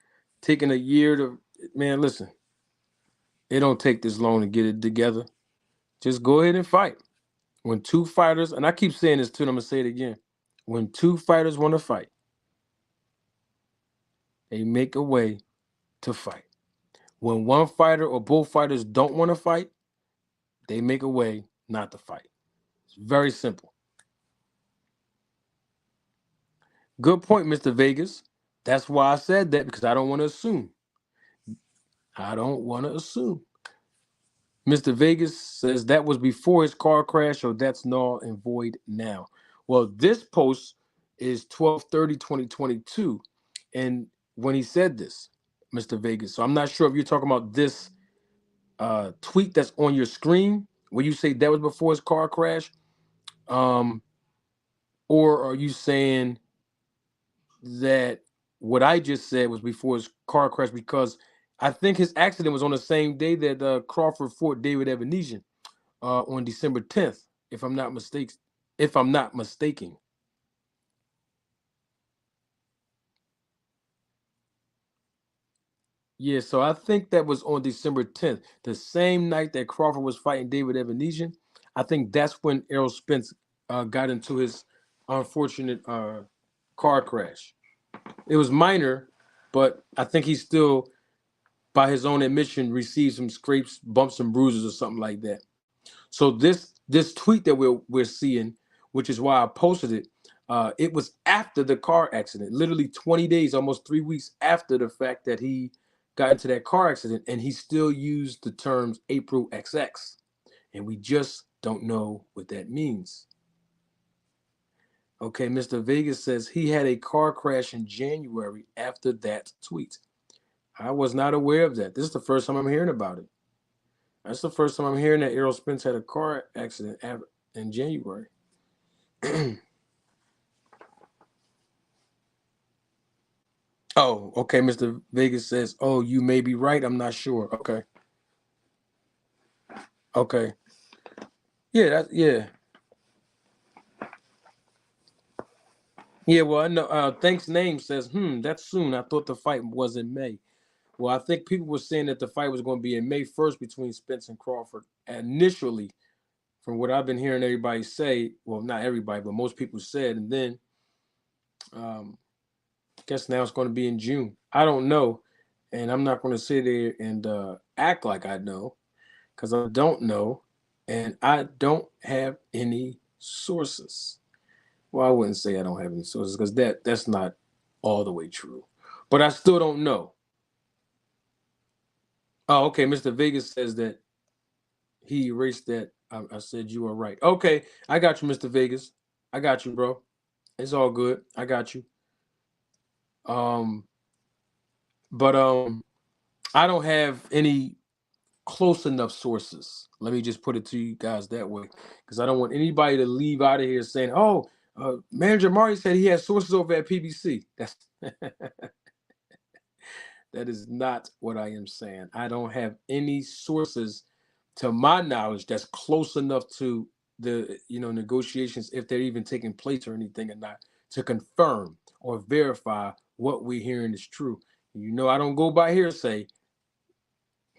taking a year to, man, listen, it don't take this long to get it together. Just go ahead and fight. When two fighters, and I keep saying this too, and I'm going to say it again. When two fighters want to fight, they make a way to fight. When one fighter or both fighters don't want to fight, they make a way not to fight. It's very simple. Good point, Mr. Vegas. That's why I said that, because I don't want to assume. I don't want to assume. Mr. Vegas says that was before his car crash, or that's null and void now. Well, this post is 12/30/2022, and when he said this, Mr. Vegas. So I'm not sure if you're talking about this tweet that's on your screen where you say that was before his car crash, um, or are you saying that what I just said was before his car crash? Because I think his accident was on the same day that Crawford fought David Evanesian on December 10th, if I'm not mistaken. If I'm not mistaken. Yeah, so I think that was on December 10th, the same night that Crawford was fighting David Evanesian. I think that's when Errol Spence got into his unfortunate car crash. It was minor, but I think he still, by his own admission, received some scrapes, bumps, and bruises, or something like that. So this tweet that we're seeing, which is why I posted it, it was after the car accident, literally 20 days, almost 3 weeks after the fact that he got into that car accident, and he still used the terms April XX, and we just don't know what that means. Okay, Mr. Vegas says he had a car crash in January after that tweet. I was not aware of that. This is the first time I'm hearing about it. That's the first time I'm hearing that Errol Spence had a car accident in January. Oh, okay. Mr. Vegas says, "Oh, you may be right. I'm not sure." Okay, okay. Yeah. Yeah. Well, I know. Thanks. Name says, that's soon. I thought the fight was in May. Well, I think people were saying that the fight was going to be in May 1st between Spence and Crawford initially, from what I've been hearing everybody say. Well, not everybody, but most people said, and then um, guess now it's going to be in June. I don't know, and I'm not going to sit there and act like I know, because I don't know, and I don't have any sources. Well, I wouldn't say I don't have any sources, because that's not all the way true, but I still don't know. Oh, okay. Mr. Vegas says that he erased that. I said you were right. Okay, I got you, Mr. Vegas. I got you, bro. It's all good. I got you. Um, but I don't have any close enough sources. Let me just put it to you guys that way, because I don't want anybody to leave out of here saying, "Oh, Manager Marty said he has sources over at PBC." That's that is not what I am saying. I don't have any sources, to my knowledge, that's close enough to the negotiations, if they're even taking place or anything or not, to confirm or verify what we're hearing is true. I don't go by hearsay.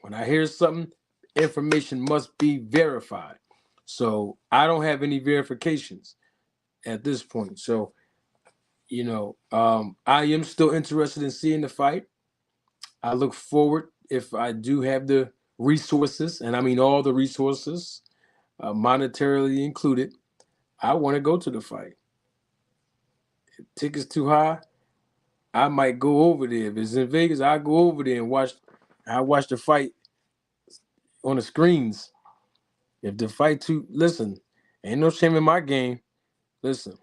When I hear something, information must be verified. So I don't have any verifications at this point. So I am still interested in seeing the fight. I look forward, if I do have the resources, and I mean all the resources, monetarily included. I want to go to the fight. If tickets too high, I might go over there. If it's in Vegas, I go over there and watch. I watch the fight on the screens. If the fight too, listen, ain't no shame in my game. Listen,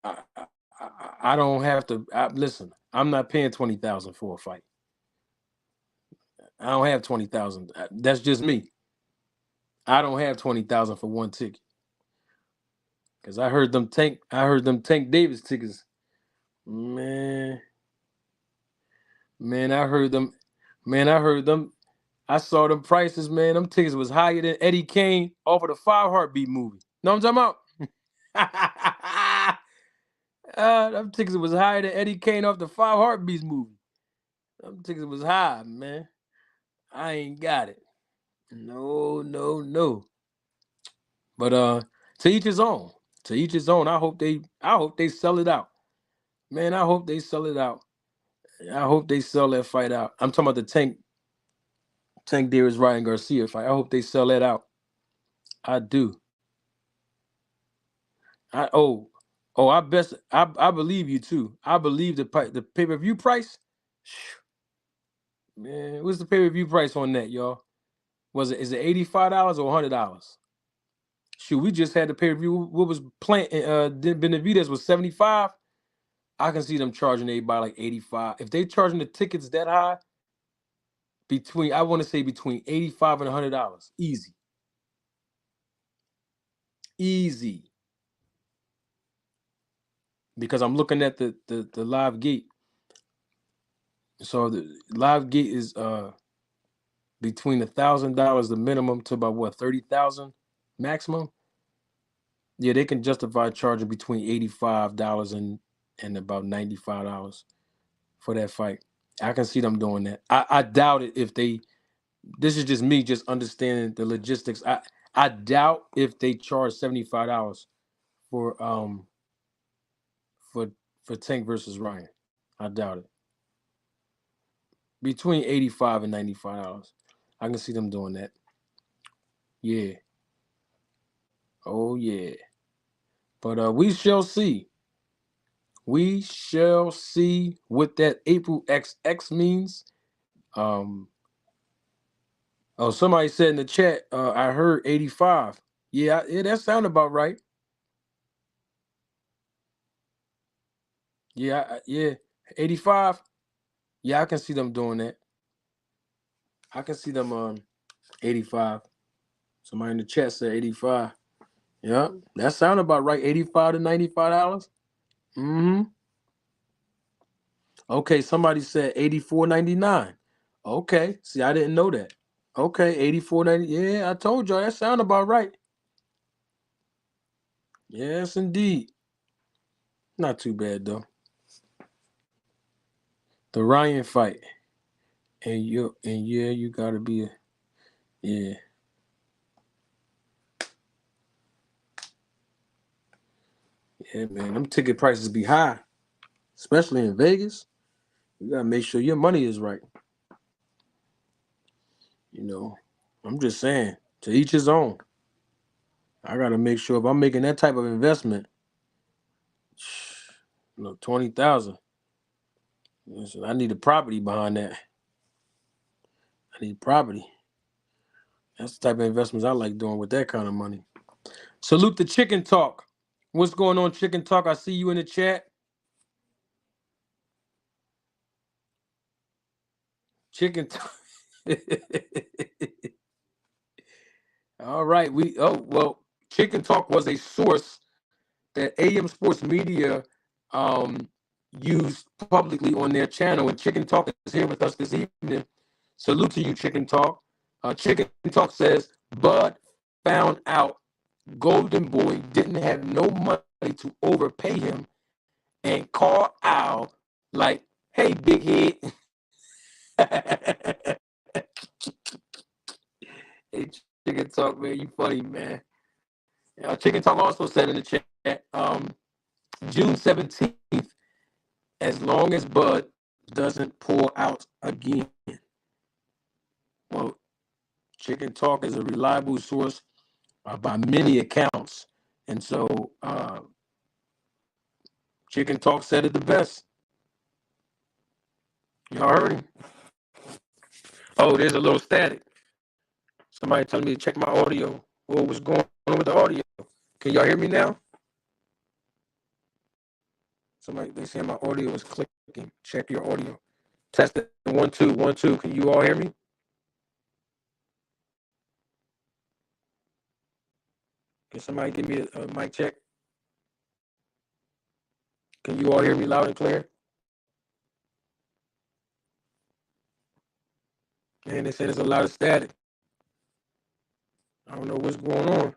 I don't have to. Listen, I'm not paying 20,000 for a fight. I don't have 20,000. That's just me. I don't have 20,000 for one ticket. Cause I heard them Tank Davis tickets. Man, man, I heard them. Man, I heard them. I saw them prices, man. Them tickets was higher than Eddie Kane off of the Five Heartbeat movie. Know what I'm talking about? Them tickets was higher than Eddie Kane off the Five Heartbeats movie. Them tickets was high, man. I ain't got it. No, no, no. But to each his own. To each his own. I hope they sell it out. Man, I hope they sell it out. I hope they sell that fight out. I'm talking about the Tank Davis Ryan Garcia fight. I hope they sell that out. I do. I oh I believe you too. I believe the pay-per-view price. Man, what's the pay-per-view price on that, y'all? Is it $85 or $100? Shoot, we just had the pay-per-view. What was playing? Benavidez was 75. I can see them charging everybody like 85. If they charging the tickets that high, I want to say between 85 and $100. Easy. Easy. Because I'm looking at the live gate. So the live gate is between $1,000 the minimum to about what, 30,000 maximum. Yeah, they can justify charging between $85 and about $95 for that fight. I can see them doing that. I doubt it if they. This is just me, just understanding the logistics. I doubt if they charge $75 for for for Tank versus Ryan. I doubt it. Between $85 and $95. I can see them doing that. Yeah. Oh yeah. But we shall see. We shall see what that April XX means. Um. Oh, somebody said in the chat. I heard 85. Yeah, that sounded about right. Yeah. 85. Yeah, I can see them doing that. I can see them 85. Somebody in the chat said 85. Yeah, that sounded about right. 85 to $95. Mm-hmm. Okay, somebody said 84.99. Okay, see, I didn't know that. Okay, 84.90. Yeah, I told y'all that sounded about right. Yes, indeed. Not too bad though. The Ryan fight, and yeah, you gotta be yeah. Yeah, man, them ticket prices be high, especially in Vegas. You gotta make sure your money is right. You know, I'm just saying, to each his own. I gotta make sure if I'm making that type of investment, 20,000. Listen, I need a property behind that. I need property. That's the type of investments I like doing with that kind of money. Salute the Chicken Talk. What's going on, Chicken Talk? I see you in the chat. Chicken Talk. All right. Chicken Talk was a source that AM Sports Media used publicly on their channel, and Chicken Talk is here with us this evening. Salute to you, Chicken Talk. Chicken Talk says Bud found out Golden Boy didn't have no money to overpay him and call Al like, hey, big head. Hey, Chicken Talk, man, you funny, man. Chicken Talk also said in the chat, June 17th, as long as Bud doesn't pull out again. Well, Chicken Talk is a reliable source by many accounts. And so Chicken Talk said it the best. Y'all heard him? Oh, there's a little static. Somebody telling me to check my audio. What was going on with the audio? Can y'all hear me now? Somebody, they saying my audio is clicking. Check your audio. Testing 1 2 1 2. Can you all hear me? Can somebody give me a mic check? Can you all hear me loud and clear? And they said there's a lot of static. I don't know what's going on.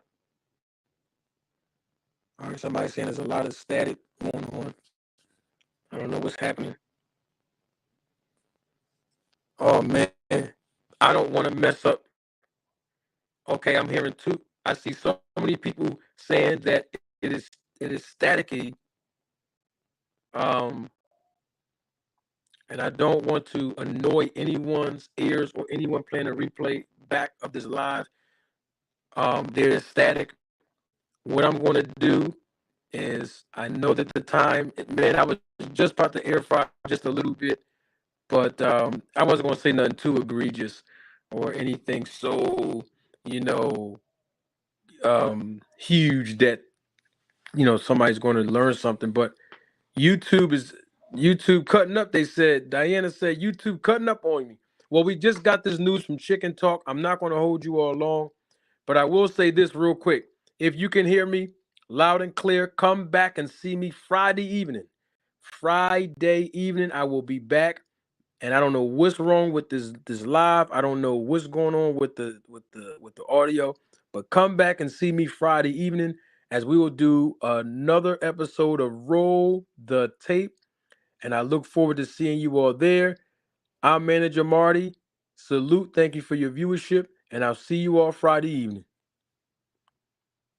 All right, somebody saying there's a lot of static going on. I don't know what's happening. Oh man, I don't want to mess up. Okay, I'm hearing two. I see so many people saying that it is staticky. Um, and I don't want to annoy anyone's ears or anyone playing a replay back of this live. There is static. What I'm going to do is I know that the time, man, I was just about to air fry just a little bit, but I wasn't going to say nothing too egregious or anything so, you know, huge that, somebody's going to learn something. But YouTube is YouTube cutting up. They said, Diana said, YouTube cutting up on me. Well, we just got this news from Chicken Talk. I'm not going to hold you all long, but I will say this real quick. If you can hear me loud and clear, come back and see me Friday evening. Friday evening, I will be back, and I don't know what's wrong with this live. I don't know what's going on with the audio, but come back and see me Friday evening as we will do another episode of Roll the Tape, and I look forward to seeing you all there. I'm Manager Marty. Salute, thank you for your viewership, and I'll see you all Friday evening.